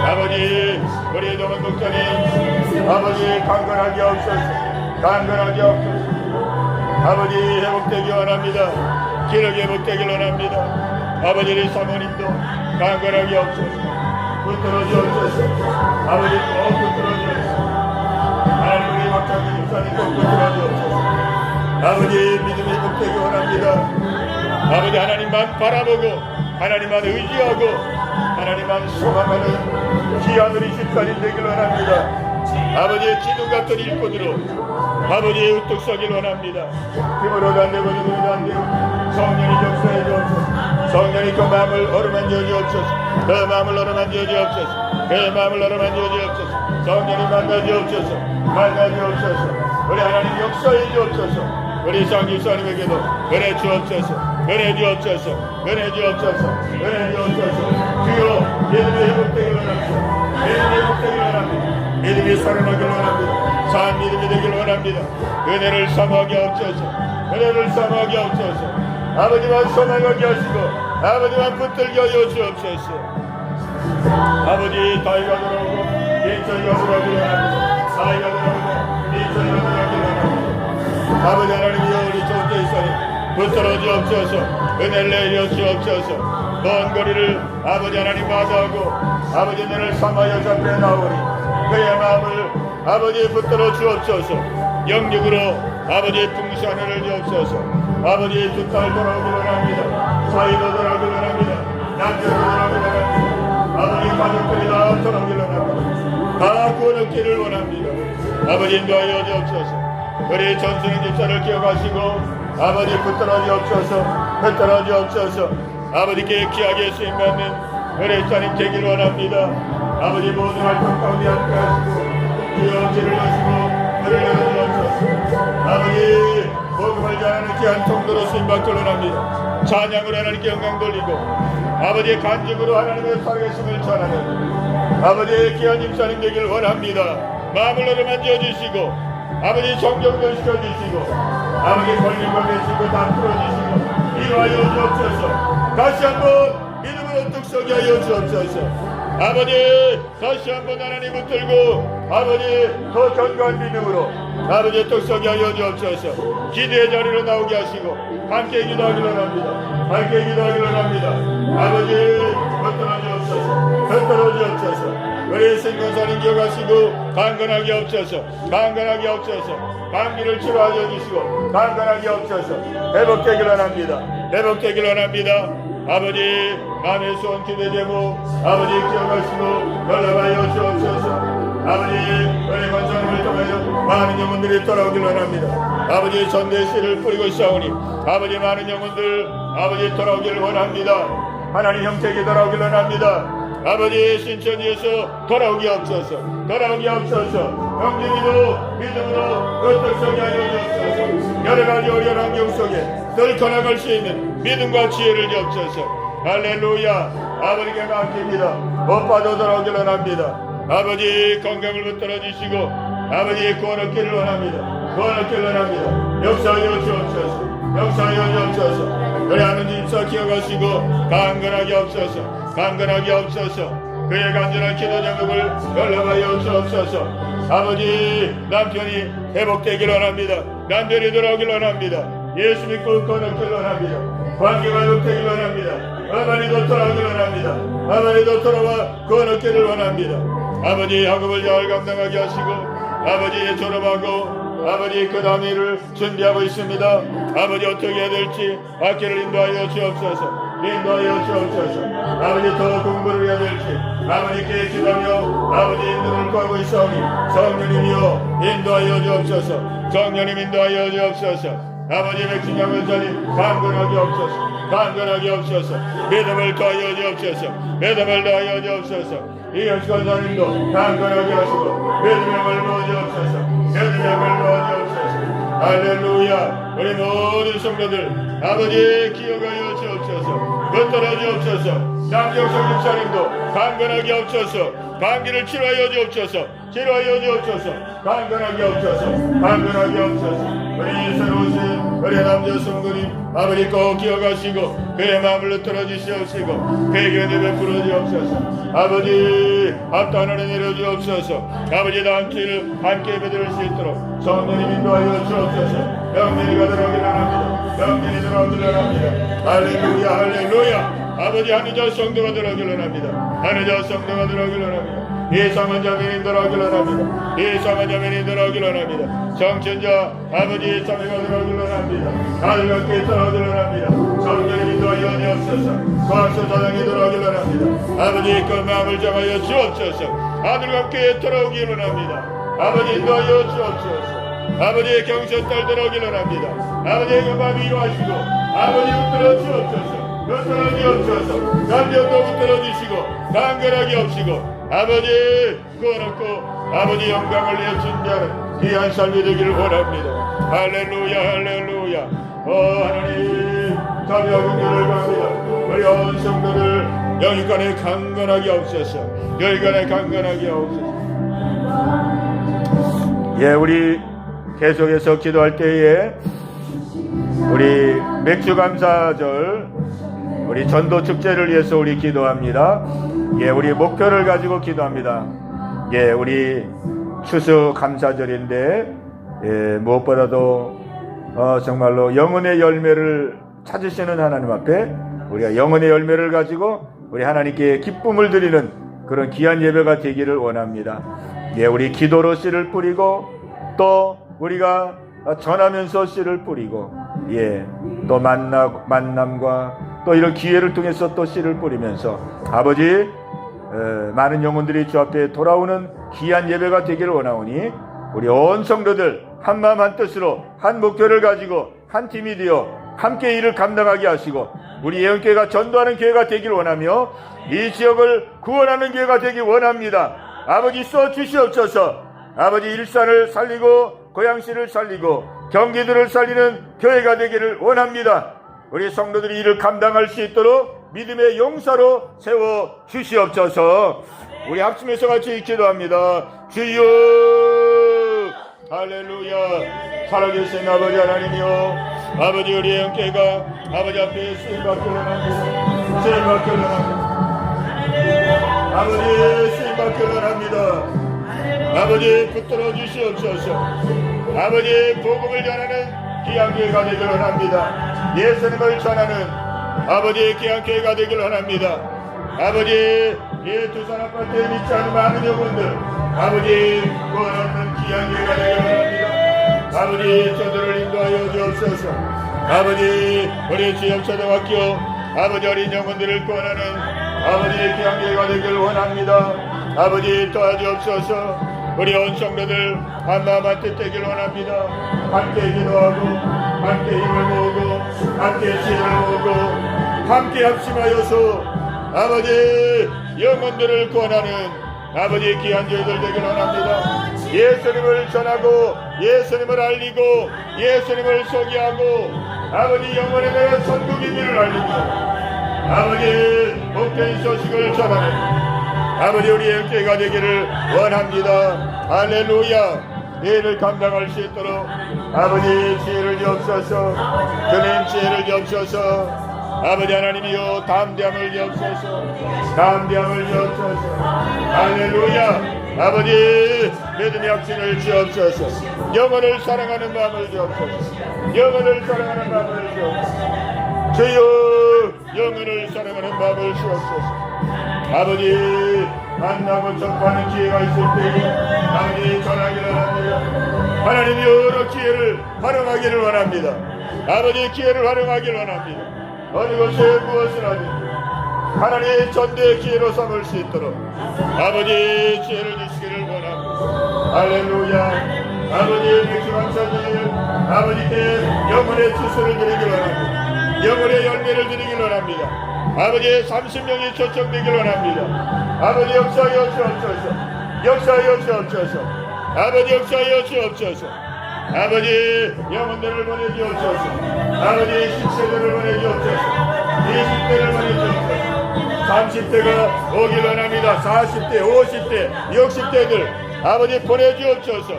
[SPEAKER 1] 아버지 우리 동원 목사님 아버지 강건하게 없소서. 강건하게 없소서. 아버지 회복되기 원합니다. 기력이 회복되기 원합니다. 아버지 우리 사모님도 강건하게 없소서. 붙들어 주옵소서. 아버지 꼭 붙들어 주옵소서. 하나님 우리 박장님 목사님도 붙들어 주옵소서. 아버지 믿음이 회복되기 원합니다. 아버지 하나님만 바라보고 하나님만 의지하고 하나님만 소망하는 귀한 우리 집사님 되기를 원합니다. 아버지의 기둥 같은 일꾼으로 아버지의 우뚝 서기를 원합니다. 힘으로도 안 되고 눈으로도 안 되고 성령이 역사해 주옵소서. 성령이 그 마음을 어루만져 주옵소서. 그 마음을 어루만져 주옵소서. 그 마음을 어루만져 주옵소서. 성령이 만나 주옵소서. 만나 주옵소서. 우리 하나님 역사해 주옵소서. 우리 성기사님에게도 은혜 주옵소서. 은혜 주옵소서. 은혜 주옵소서. 은혜 주옵소서. 주여 믿음이 회복되기를 원합니다. 믿음이 회복되기를 원합니다. 믿음이 살아나기를 원합니다. 산 믿음이 되기를 원합니다. 은혜를 사모하게 하옵소서. 은혜를 사모하게 하옵소서. 아버지만 소망하게 하시고 아버지만 붙들게 하여 주옵소서. 아버지 다이가 돌아오고 인천이가 돌아오기를 원합니다. 사이가 들어가고 이천이가 들어가기를 아버지 하나님이여 우리 좋은 데 있사니 붙들어 주옵소서. 은혜를 내려 주옵소서. 먼 거리를 아버지 하나님 마다하고 아버지 너를 삼하여 잡혀 나오니 그의 마음을 아버지 붙들어 주옵소서. 영육으로 아버지의 풍성을 주옵소서. 아버지의 두 딸 돌아오기를 합니다. 사이도 돌아오기를 합니다. 남편도 돌아오기를 합니다. 아버지 가족들이 다 돌아오기를 합니다. 다 구원 얻기를 원합니다. 아버지 인도하여 주옵소서. 우리 전순영 집사를 기억하시고 아버지 붙들어 주옵소서. 주옵소서. 아버지께 귀하게 쓰임받는 우리 자님 되길 원합니다. 아버지 모든 활동 가운데 함께 하시고 기억지를 하시고 우리를 열어주옵소서. 아버지 복음을 전하는 귀한 통로로 쓰임받기를 원합니다. 찬양으로 하나님께 영광 돌리고 아버지의 간증으로 하나님의 살아계심을 전하는 아버지의 귀한 임사님 되길 원합니다. 마음을 너로 만져주시고 아버지 정경도 시켜주시고 아버지 걸림과 맺히고 다 풀어주시고 이루하여 주옵소서. 다시 한번 믿음으로 뚝서게 하여 주옵소서. 아버지 다시 한번 하나님 붙들고 아버지 더 견고한 믿음으로 아버지 뚝서게 하여 주옵소서. 기도의 자리로 나오게 하시고 함께 기도하기를 합니다. 함께 기도하기를 합니다. 아버지 붙들어 주옵소서. 붙들어 주옵소서. 우리 생명사님 기억하시고 강건하게 없어서 강건하게 없어서 감기를 치료하여 주시고 강건하게 없어서 회복되기를 원합니다. 회복되기를 원합니다. 아버지 마음의 소원 기대 제목 아버지 기억하시고 연락하여 주옵소서. 아버지 우리 권사님을 통하여 많은 영혼들이 돌아오기를 원합니다. 아버지 전대 씨를 뿌리고 있사오니 아버지 많은 영혼들 아버지 돌아오기를 원합니다. 하나님 형택이 돌아오기를 원합니다. 아버지 신천지에서 돌아오기 없어서 돌아오기 없어서 영진이도 믿음으로 어떻게 하여 주옵소서. 여러가지 어려운 환경 속에 덜커 나갈 수 있는 믿음과 지혜를 주옵소서. 할렐루야. 아버지께 맡깁니다. 오빠도 돌아오기를 원합니다. 아버지 건강을 붙들어 주시고 아버지 구원 얻기를 원합니다. 구원 얻기를 원합니다. 역사하여 주옵소서. 역사하여 주옵소서. 우리 하느님 서 기억하시고 강건하게 없어서 강건하게 없어서 그의 간절한 기도 제목을 연락하여 주옵소서. 아버지 남편이 회복되기를 원합니다. 남편이 돌아오기를 원합니다. 예수 믿고 건너기를 원합니다. 관계가 회복되기를 원합니다. 어머니도 돌아오기를 원합니다. 어머니도 돌아와 건너기를 원합니다. 아버지 학업을 잘 감당하게 하시고 아버지 졸업하고 아버지 그 다음 일을 준비하고 있습니다. 아버지 어떻게 해야 될지 학교를 인도하여 주옵소서. 인도하여 주옵소서. 아버지 더 공부를 해야 될지 아버지께 기도하며 아버지 인도를 구하고 있사오니 성령님이여 인도하여 주옵소서. 성령님 인도하여 주옵소서. 아버지 백신양을 자리 강건하게 없소서. 강건하게 없소서. 믿음을 더하여 주옵소서. 믿음을 더하여 주옵소서. 이현수 권사님도 강건하게 하시고 믿음을 부어 주옵소서. 믿음을 부어 주옵소서. 할렐루야. 우리 모든 성도들 아버지 기억하여 주옵소서. 붙들어 주옵소서. 남정성 집사님도 강건하게 없소서. 감기를 치료하여 주옵소서. 치료하여 주옵소서. 강건하게 없소서. 강건하게 없소서. 우리 새로우신 우리 남자 성도님 아버지 꼭 기억하시고 그의 마음을 흔들어 주시옵시고 그에게 베풀어 주옵소서. 아버지 합단을 내려 주옵소서. 아버지 다음 주를 함께 베드릴 수 있도록 성령님 인도하여 주옵소서. 영민이가 들어오기를 합니다. 영민이 들어오기를 합니다. 할렐루야 할렐루야. 아버지 하느자 성도가 들어오기를 합니다. 하느자 성도가 들어오기를 합니다. 이상한 자매인 들어오기를 합니다. 이상한 자매인 들어오기를 합니다. 성천자 아버지 자매가 들어오기를 합니다. 아들과 함께 들어오기를 합니다. 성령님 인도하여 주옵소서. 과학서 사장이 들어오기를 합니다. 아버지 그 마음을 정하여 주옵소서. 아들과 함께 들어오기를 합니다. 아버지 인도하여 주옵소서. 아버지의 경선딸 들어오기를 합니다. 아버지의 그 마음 이루하시고 아버지 붙들어 주옵소서. 붙들어 주옵소서. 남편도 붙들어 주시고 강건하게 없이고 아버지 구원없고 아버지 영광을 위해 준비하는 귀한 삶이 되기를 원합니다. 할렐루야 할렐루야. 하나님 자비하고 은혜를 구합니다. 우리 온 성도들 영육간에 강건하게 없소서. 영육간에 강건하게 없소서. 예, 우리 계속해서 기도할 때에 우리 맥주감사절 우리 전도 축제를 위해서 우리 기도합니다. 예, 우리 목표를 가지고 기도합니다. 예, 우리 추수 감사절인데 무엇보다도 정말로 영혼의 열매를 찾으시는 하나님 앞에 우리가 영혼의 열매를 가지고 우리 하나님께 기쁨을 드리는 그런 귀한 예배가 되기를 원합니다. 우리 기도로 씨를 뿌리고 또 우리가 전하면서 씨를 뿌리고 또 만남과 또 이런 기회를 통해서 또 씨를 뿌리면서 아버지 많은 영혼들이 주 앞에 돌아오는 귀한 예배가 되기를 원하오니 우리 온 성도들 한 마음 한 뜻으로 한 목표를 가지고 한 팀이 되어 함께 일을 감당하게 하시고 우리 예언교회가 전도하는 교회가 되기를 원하며 이 지역을 구원하는 교회가 되기 원합니다. 아버지 써주시옵소서. 아버지 일산을 살리고 고양시를 살리고 경기도를 살리는 교회가 되기를 원합니다. 우리 성도들이 이를 감당할 수 있도록 믿음의 용사로 세워 주시옵소서. 우리 합심해서 같이 기도합니다. 주여 할렐루야. 살아계신 아버지 하나님이여, 아버지 우리 영계가 아버지 앞에 쓰임받기를 원합니다. 쓰임받기를 원합니다. 아버지 쓰임받기를 원합니다. 아버지 붙들어 주시옵소서. 아버지 복음을 전하는 귀한 교회가 되기를 원합니다. 예수님을 전하는 아버지 귀한 교회가 되기를 원합니다. 아버지 두산 아파트에 믿지 않는 많은 영혼들 아버지 구원하는 귀한 교회가 되기를 원합니다. 아버지 저들을 인도하여 주옵소서. 아버지 우리 지역초등학교 아버지 어린 영혼들을 구원하는 아버지 귀한 교회가 되기를 원합니다. 아버지 도와주옵소서. 우리 온 성도들 한마음 한뜻 되기를 원합니다. 함께 기도하고 함께 힘을 모으고 함께 지혜를 모으고 함께 합심하여서 아버지 영혼들을 구원하는 아버지 귀한 저희들 되기를 원합니다. 예수님을 전하고 예수님을 알리고 예수님을 소개하고 아버지 영혼에 대한 전국의 길을 알리고 아버지 복된 소식을 전하는 아버지 우리의 교회가 되기를 원합니다. 할렐루야. 일을 감당할 수 있도록 아버지 지혜를 주옵소서. 주님 지혜를 주옵소서. 아버지 하나님이여 담대함을 주옵소서. 담대함을 주옵소서. 할렐루야. 아버지 믿음의 확신을 주옵소서. 영혼을 사랑하는 마음을 주옵소서. 영혼을 사랑하는 마음을 주옵소서. 주여 영혼을 사랑하는 마음을 주옵소서. 아버지 만나고 접하는 기회가 있을 때에 아버지 전하기를 원합니다. 하나님 여러 기회를 활용하기를 원합니다. 아버지 기회를 활용하기를 원합니다. 어느 곳에 무엇을 하든지 하나님의 전대의 기회로 삼을 수 있도록 아버지 지혜를 주시기를 원합니다. 할렐루야. 아버지 백수 감사드리는 아버지께 영혼의 주스를 드리기를 원합니다. 영혼의 열매를 드리기를 원합니다. 아버지 30명이 초청되기를 원합니다. 아버지 역사하여 주옵소서. 역사하여 주옵소서. 아버지 역사하여 주옵소서. 아버지 영혼들을 보내주옵소서. 아버지 10세들을 보내주옵소서. 20대를 보내주옵소서. 30대가 오길 원합니다. 40대, 50대, 60대들 아버지 보내주옵소서.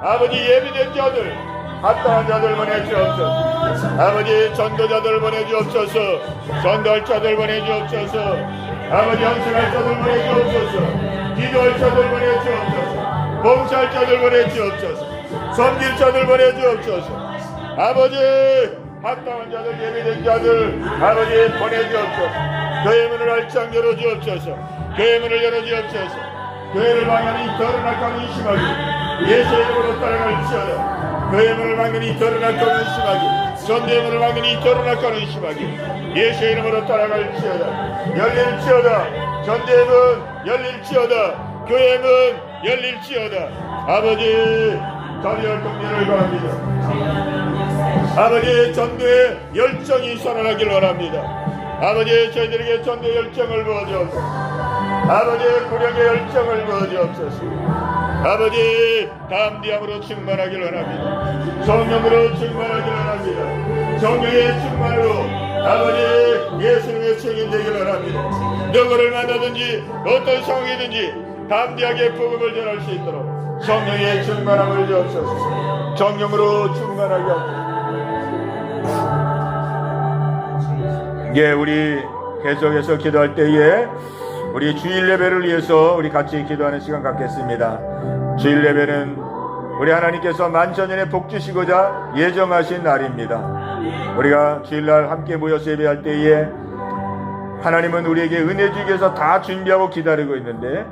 [SPEAKER 1] 아버지 예비된 자들 합당한 자들 보내주옵소서. 아버지 전도자들 보내주옵소서. 전도할 자들 보내주옵소서. 아버지 헌신할 자들 보내주옵소서. 기도할 자들 보내주옵소서. 봉사할 자들 보내주옵소서. 섬길 자들 보내주옵소서. 아버지 합당한 자들 예비된 자들 아버지 보내주옵소서. 교회 문을 활짝 열어주옵소서. 교회 문을 열어주옵소서. 교회를 방향이 더러운 악함이 심하게 예수의 이름으로 따라갈지어다. 교회 문을 막는 이 더러운 악함은 심하게 전도의 문을 막는 이 더러운 악함은 심하게 예수의 이름으로 따라갈지어다. 열릴지어다. 전도의 문 열릴지어다. 교회 문 열릴지어다. 아버지 자리 활동들을 바랍니다. 아버지 전도의 열정이 살아나길 원합니다. 아버지 저희들에게 전도의 열정을 부어주옵소서. 아버지 구령의 열정을 부어주옵소서. 아버지 담대함으로 충만하길 원합니다. 성령으로 충만하길 원합니다. 성령의 충만으로 아버지 예수님의 증인 되길 원합니다. 누구를 만나든지 어떤 상황이든지 담대하게 복음을 전할 수 있도록 성령의 충만함을 주옵소서. 성령으로 충만하게 하옵소서. 우리 계속해서 기도할 때에 우리 주일 예배를 위해서 우리 같이 기도하는 시간 갖겠습니다. 주일 예배는 우리 하나님께서 만천년에 복 주시고자 예정하신 날입니다. 우리가 주일날 함께 모여서 예배할 때에 하나님은 우리에게 은혜 주기 위해서 다 준비하고 기다리고 있는데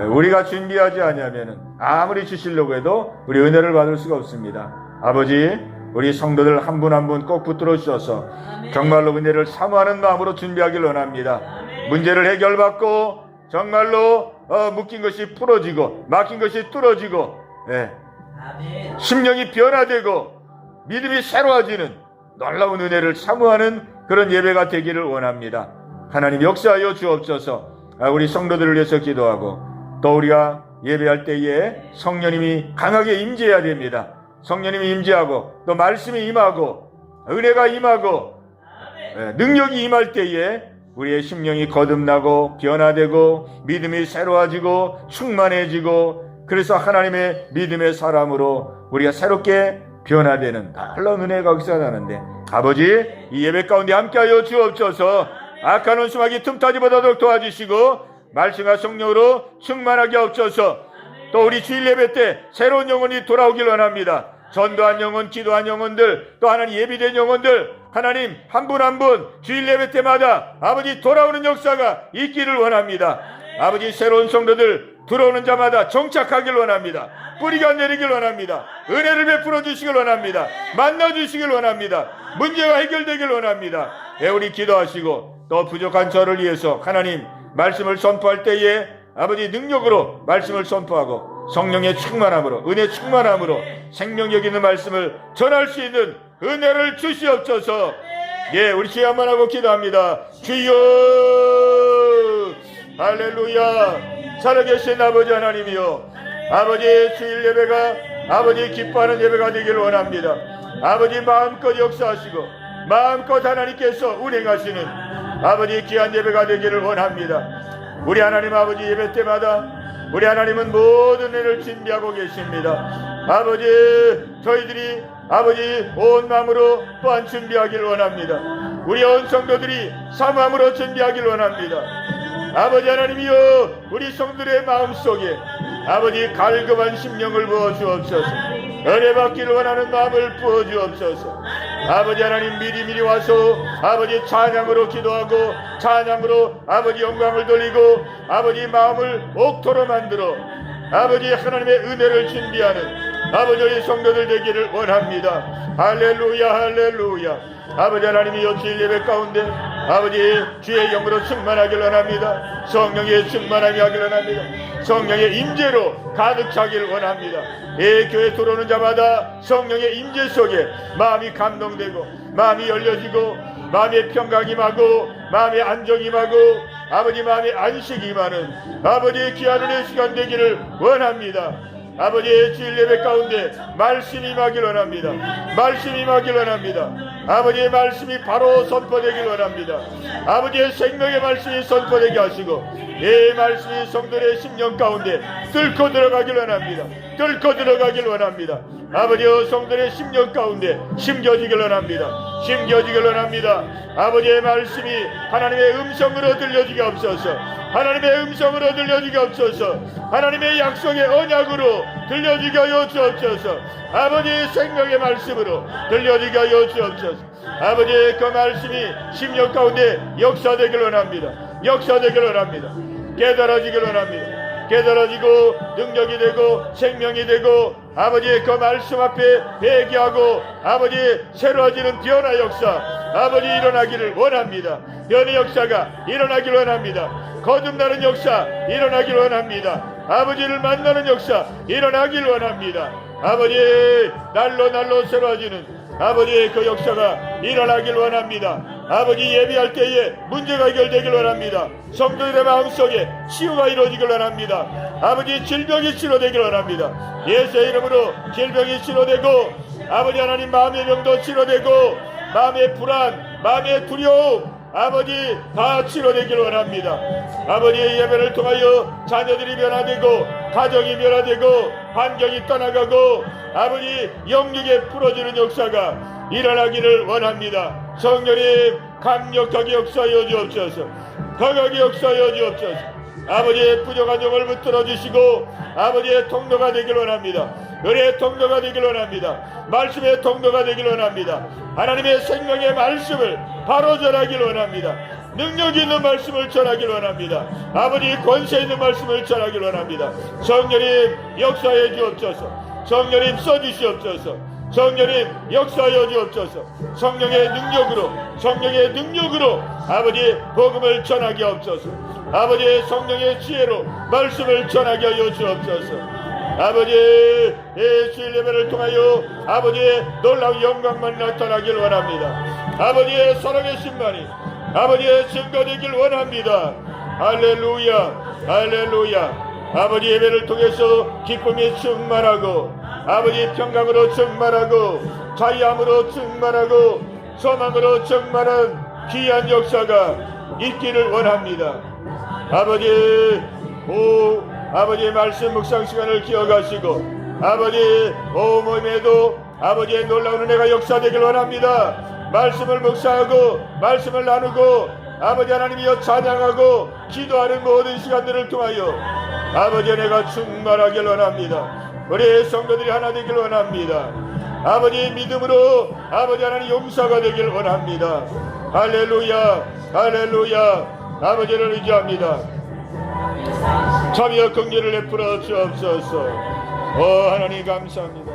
[SPEAKER 1] 우리가 준비하지 않으면 아무리 주시려고 해도 우리 은혜를 받을 수가 없습니다. 아버지, 우리 성도들 한 분 한 분 꼭 붙들어 주셔서 정말로 은혜를 사모하는 마음으로 준비하길 원합니다. 문제를 해결받고 정말로 묶인 것이 풀어지고 막힌 것이 뚫어지고 심령이 변화되고 믿음이 새로워지는 놀라운 은혜를 사모하는 그런 예배가 되기를 원합니다. 하나님 역사하여 주옵소서. 우리 성도들을 위해서 기도하고 또 우리가 예배할 때에 성령님이 강하게 임재해야 됩니다. 성령님이 임재하고 또 말씀이 임하고 은혜가 임하고 능력이 임할 때에 우리의 심령이 거듭나고 변화되고 믿음이 새로워지고 충만해지고 그래서 하나님의 믿음의 사람으로 우리가 새롭게 변화되는 놀라운 은혜가 역사하는데 아버지, 이 예배 가운데 함께하여 주옵소서. 악한 원수마귀 틈타지 못하도록 도와주시고 말씀과 성령으로 충만하게 하옵소서. 또 우리 주일 예배 때 새로운 영혼이 돌아오길 원합니다. 전도한 영혼, 기도한 영혼들, 또 하나님 예비된 영혼들, 하나님 한 분 한 분 주일 예배 때마다 아버지 돌아오는 역사가 있기를 원합니다. 아버지, 새로운 성도들 들어오는 자마다 정착하길 원합니다. 뿌리가 내리길 원합니다. 은혜를 베풀어 주시길 원합니다. 만나 주시길 원합니다. 문제가 해결되길 원합니다. 우리 기도하시고 또 부족한 저를 위해서 하나님 말씀을 선포할 때에 아버지 능력으로 말씀을 선포하고 성령의 충만함으로 은혜 충만함으로 생명력 있는 말씀을 전할 수 있는 은혜를 주시옵소서. 우리 주여 한번 하고 기도합니다. 주여, 할렐루야. 살아계신 아버지 하나님이여, 아버지 주일 예배가 아버지 기뻐하는 예배가 되기를 원합니다. 아버지 마음껏 역사하시고 마음껏 하나님께서 운행하시는 아버지 귀한 예배가 되기를 원합니다. 우리 하나님 아버지 예배 때마다 우리 하나님은 모든 일을 준비하고 계십니다. 아버지, 저희들이 아버지 온 마음으로 또한 준비하기를 원합니다. 우리 온 성도들이 사모함으로 준비하기를 원합니다. 아버지 하나님이여, 우리 성도들의 마음속에 아버지 갈급한 심령을 부어주옵소서. 은혜 받기를 원하는 마음을 부어주옵소서. 아버지 하나님, 미리미리 와서 아버지 찬양으로 기도하고 찬양으로 아버지 영광을 돌리고 아버지 마음을 옥토로 만들어 아버지 하나님의 은혜를 준비하는 아버지 우리 성도들 되기를 원합니다. 할렐루야, 할렐루야. 아버지 하나님이여, 주일 예배 가운데 아버지 주의 영으로 충만하길 원합니다. 성령의 충만함이 하길 원합니다. 성령의 임재로 가득 차길 원합니다. 이 교회 들어오는 자마다 성령의 임재 속에 마음이 감동되고 마음이 열려지고 마음의 평강이 임하고 마음의 안정이 임하고 아버지 마음의 안식이 임하는 아버지의 귀한 은혜의 시간 되기를 원합니다. 아버지의 주일 예배 가운데 말씀이 임하길 원합니다. 말씀이 임하길 원합니다. 아버지의 말씀이 바로 선포되길 원합니다. 아버지의 생명의 말씀이 선포되게 하시고 이 말씀이 성도의 심령 가운데 뚫고 들어가길 원합니다. 뚫고 들어가길 원합니다. 아버지의 성도의 심령 가운데 심겨지길 원합니다. 심겨지길 원합니다. 아버지의 말씀이 하나님의 음성으로 들려지게 없어서 하나님의 음성으로 들려지게 없어서 하나님의 약속의 언약으로 들려지게 하여 주옵소서. 아버지의 생명의 말씀으로 들려지게 하여 주옵소서. 아버지의 그 말씀이 심령 가운데 역사되길 원합니다. 역사되길 원합니다. 깨달아지길 원합니다. 깨달아지고 능력이 되고 생명이 되고 아버지의 그 말씀 앞에 회개하고 아버지 새로워지는 변화 역사 아버지 일어나기를 원합니다. 변의 역사가 일어나기를 원합니다. 거듭나는 역사 일어나기를 원합니다. 아버지를 만나는 역사 일어나기를 원합니다. 아버지 날로 새로워지는 아버지의 그 역사가 일어나길 원합니다. 아버지 예비할 때에 문제가 해결되길 원합니다. 성도들의 마음속에 치유가 이루어지길 원합니다. 아버지 질병이 치료되길 원합니다. 예수의 이름으로 질병이 치료되고 아버지 하나님 마음의 병도 치료되고 마음의 불안, 마음의 두려움 아버지 다 치료되길 원합니다. 아버지의 예배를 통하여 자녀들이 변화되고 가정이 변화되고 환경이 떠나가고 아버지 영육에 풀어지는 역사가 일어나기를 원합니다. 성령님 강력하게 역사하여 주옵소서. 강하게 역사하여 주옵소서. 아버지의 부족한 종을 붙들어 주시고 아버지의 통로가 되길 원합니다. 은혜의 통로가 되길 원합니다. 말씀의 통로가 되길 원합니다. 하나님의 생명의 말씀을 바로 전하길 원합니다. 능력 있는 말씀을 전하길 원합니다. 아버지 권세 있는 말씀을 전하길 원합니다. 성령님 역사해 주옵소서. 성령님 써주시옵소서. 성령님 역사하여 주옵소서. 성령의 능력으로 아버지 복음을 전하게 하옵소서. 아버지의 성령의 지혜로 말씀을 전하게 하여 주옵소서. 아버지 예수의 예배를 통하여 아버지의 놀라운 영광만 나타나길 원합니다. 아버지의 사랑의 신만이 아버지의 증거되길 원합니다. 할렐루야 할렐루야. 아버지 예배를 통해서 기쁨이 충만하고 아버지 평강으로 충만하고 자유함으로 충만하고 소망으로 충만한 귀한 역사가 있기를 원합니다. 아버지 말씀 묵상 시간을 기억하시고 아버지 모임에도 아버지의 놀라운 은혜가 역사되길 원합니다. 말씀을 묵상하고 말씀을 나누고 아버지 하나님이여 찬양하고 기도하는 모든 시간들을 통하여 아버지 은혜가 충만하길 원합니다. 우리 성도들이 하나 되길 원합니다. 아버지 믿음으로 아버지 하나님 용사가 되길 원합니다. 할렐루야 할렐루야. 아버지를 의지합니다. 자비와 긍휼을 베풀어 주옵소서. 하나님 감사합니다.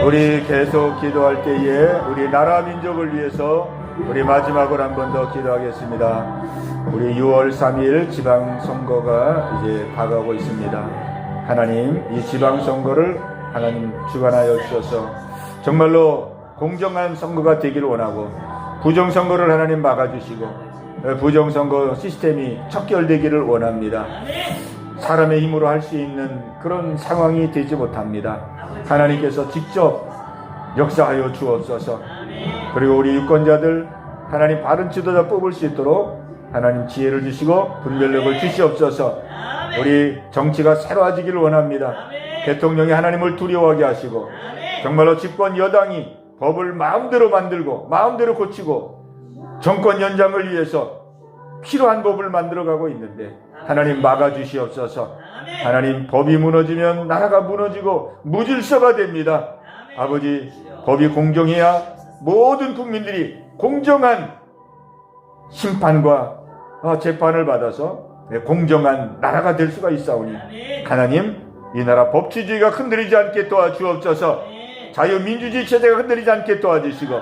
[SPEAKER 1] 우리 계속 기도할 때에 우리 나라 민족을 위해서 우리 마지막으로 한 번 더 기도하겠습니다. 우리 6월 3일 지방선거가 이제 다가오고 있습니다. 하나님 이 지방선거를 하나님 주관하여 주셔서 정말로 공정한 선거가 되기를 원하고 부정선거를 하나님 막아주시고 부정선거 시스템이 척결되기를 원합니다. 사람의 힘으로 할 수 있는 그런 상황이 되지 못합니다. 하나님께서 직접 역사하여 주옵소서. 그리고 우리 유권자들 하나님 바른 지도자 뽑을 수 있도록 하나님 지혜를 주시고 분별력을 주시옵소서. 우리 정치가 새로워지기를 원합니다. 대통령이 하나님을 두려워하게 하시고 정말로 집권 여당이 법을 마음대로 만들고 마음대로 고치고 정권 연장을 위해서 필요한 법을 만들어가고 있는데 하나님 막아주시옵소서. 하나님 법이 무너지면 나라가 무너지고 무질서가 됩니다. 아버지 법이 공정해야 모든 국민들이 공정한 심판과 재판을 받아서 공정한 나라가 될 수가 있사오니 하나님 이 나라 법치주의가 흔들리지 않게 도와주옵소서. 자유민주주의 체제가 흔들리지 않게 도와주시고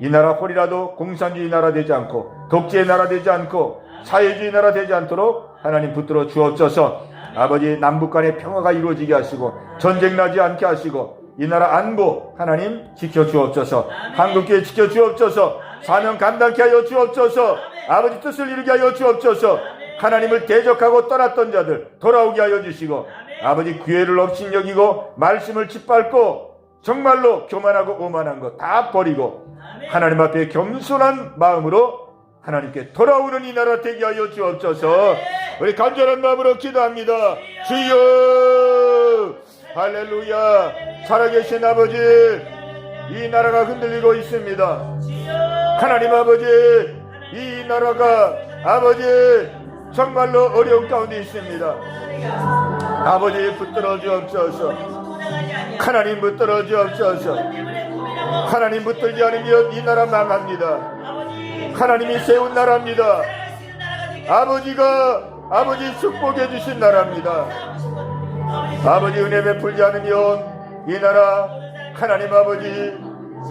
[SPEAKER 1] 이 나라 홀이라도 공산주의 나라 되지 않고 독재의 나라 되지 않고 사회주의 나라 되지 않도록 하나님 붙들어 주옵소서. 아버지 남북 간의 평화가 이루어지게 하시고 전쟁 나지 않게 하시고 이 나라 안보 하나님 지켜주옵소서. 한국교회 지켜주옵소서. 사명 감당케 하여 주옵소서. 아버지 뜻을 이루게 하여 주옵소서. 하나님을 대적하고 떠났던 자들 돌아오게 하여 주시고 아버지 기회를 없인 여기고 말씀을 짓밟고 정말로 교만하고 오만한 것 다 버리고 하나님 앞에 겸손한 마음으로 하나님께 돌아오는 이 나라 되게 하여 주옵소서. 우리 간절한 마음으로 기도합니다. 주여 할렐루야. 살아계신 아버지 이 나라가 흔들리고 있습니다. 하나님 아버지 이 나라가 아버지 정말로 어려운 가운데 있습니다. 아버지 붙들어 주옵소서. 하나님 붙들어 주옵소서. 하나님 붙들지 않으면 이 나라 망합니다. 하나님이 세운 나라입니다. 아버지 축복해 주신 나라입니다. 아버지 은혜 베풀지 않으면 이 나라 하나님 아버지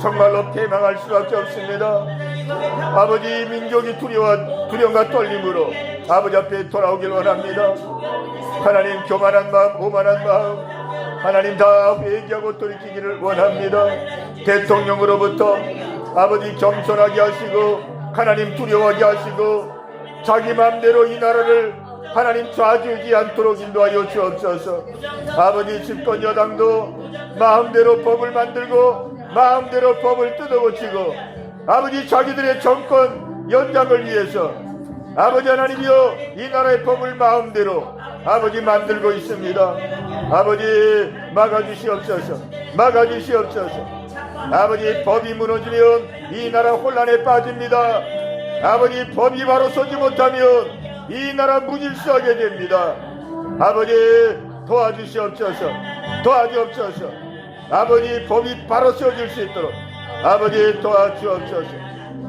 [SPEAKER 1] 정말로 패망할 수밖에 없습니다. 아버지 민족이 두려움과 떨림으로 아버지 앞에 돌아오길 원합니다. 하나님 교만한 마음, 오만한 마음 하나님 다 회개하고 돌이키기를 원합니다. 대통령으로부터 아버지 겸손하게 하시고 하나님 두려워하게 하시고 자기 마음대로 이 나라를 하나님 좌지우지 않도록 인도하여 주옵소서. 아버지 집권 여당도 마음대로 법을 만들고 마음대로 법을 뜯어고치고 아버지 자기들의 정권 연장을 위해서 아버지 하나님이여 이 나라의 법을 마음대로 아버지 만들고 있습니다. 아버지 막아주시옵소서. 막아주시옵소서. 아버지 법이 무너지면 이 나라 혼란에 빠집니다. 아버지 법이 바로 서지 못하면 이 나라 무질서하게 됩니다. 아버지 도와주시옵소서. 도와주옵소서. 아버지 법이 바로 서질 수 있도록 아버지 도와주옵소서.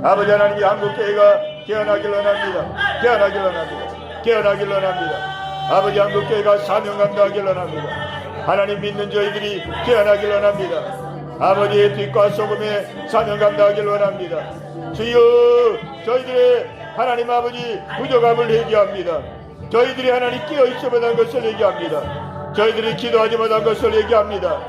[SPEAKER 1] 아버지 하나님이 한국교회가 깨어나길 원합니다. 깨어나길 원합니다. 깨어나길 원합니다. 아버지 한국교회가 사명 감당하길 원합니다. 하나님 믿는 저희들이 깨어나길 원합니다. 아버지의 빛과 소금에 사명 감당하길 원합니다. 주여 저희들의 하나님 아버지 부족함을 얘기합니다. 저희들이 하나님 깨어있지 못한 것을 얘기합니다. 저희들이 기도하지 못한 것을 얘기합니다.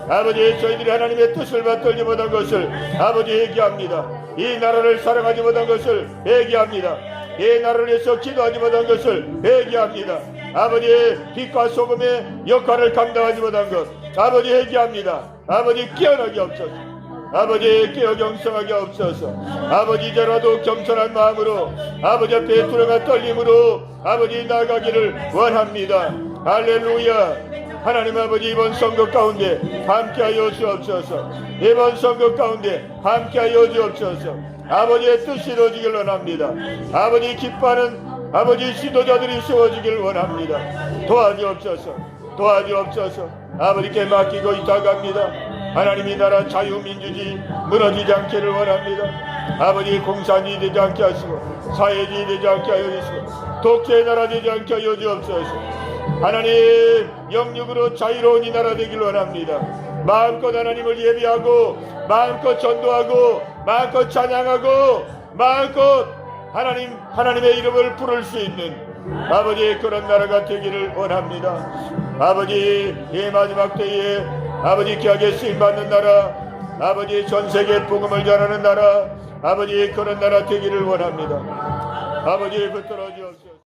[SPEAKER 1] 아버지 저희들이 하나님의 뜻을 받들지 못한 것을 아버지 얘기합니다. 이 나라를 사랑하지 못한 것을 얘기합니다. 이 나라를 위해서 기도하지 못한 것을 얘기합니다. 아버지의 빛과 소금의 역할을 감당하지 못한 것 아버지 얘기합니다. 아버지 깨어나게 없소서. 아버지 깨어 경성하게 없소서. 아버지 이제라도 겸손한 마음으로 아버지 앞에 두려움과 떨림으로 아버지 나가기를 원합니다. 할렐루야. 하나님 아버지 이번 선거 가운데 함께하여 주옵소서. 이번 선거 가운데 함께하여 주옵소서. 아버지의 뜻이 이루어지길 원합니다. 아버지 기뻐하는 아버지 지도자들이 세워지길 원합니다. 도와주옵소서. 도와주옵소서. 아버지께 맡기고 있다갑니다. 하나님이 나라 자유민주주의 무너지지 않기를 원합니다. 아버지 공산이 되지 않게 하시고 사회주의 되지 않게 하여 주시고 독재의 나라 되지 않게 하여 주옵소서. 하나님 영육으로 자유로운 이 나라 되길 원합니다. 마음껏 하나님을 예배하고 마음껏 전도하고 마음껏 찬양하고 마음껏 하나님의 이름을 부를 수 있는 아버지의 그런 나라가 되기를 원합니다. 아버지 이 마지막 때에 아버지 귀하게 쓰임받는 나라 아버지 전세계 복음을 전하는 나라 아버지 그런 나라 되기를 원합니다. 아버지 붙들어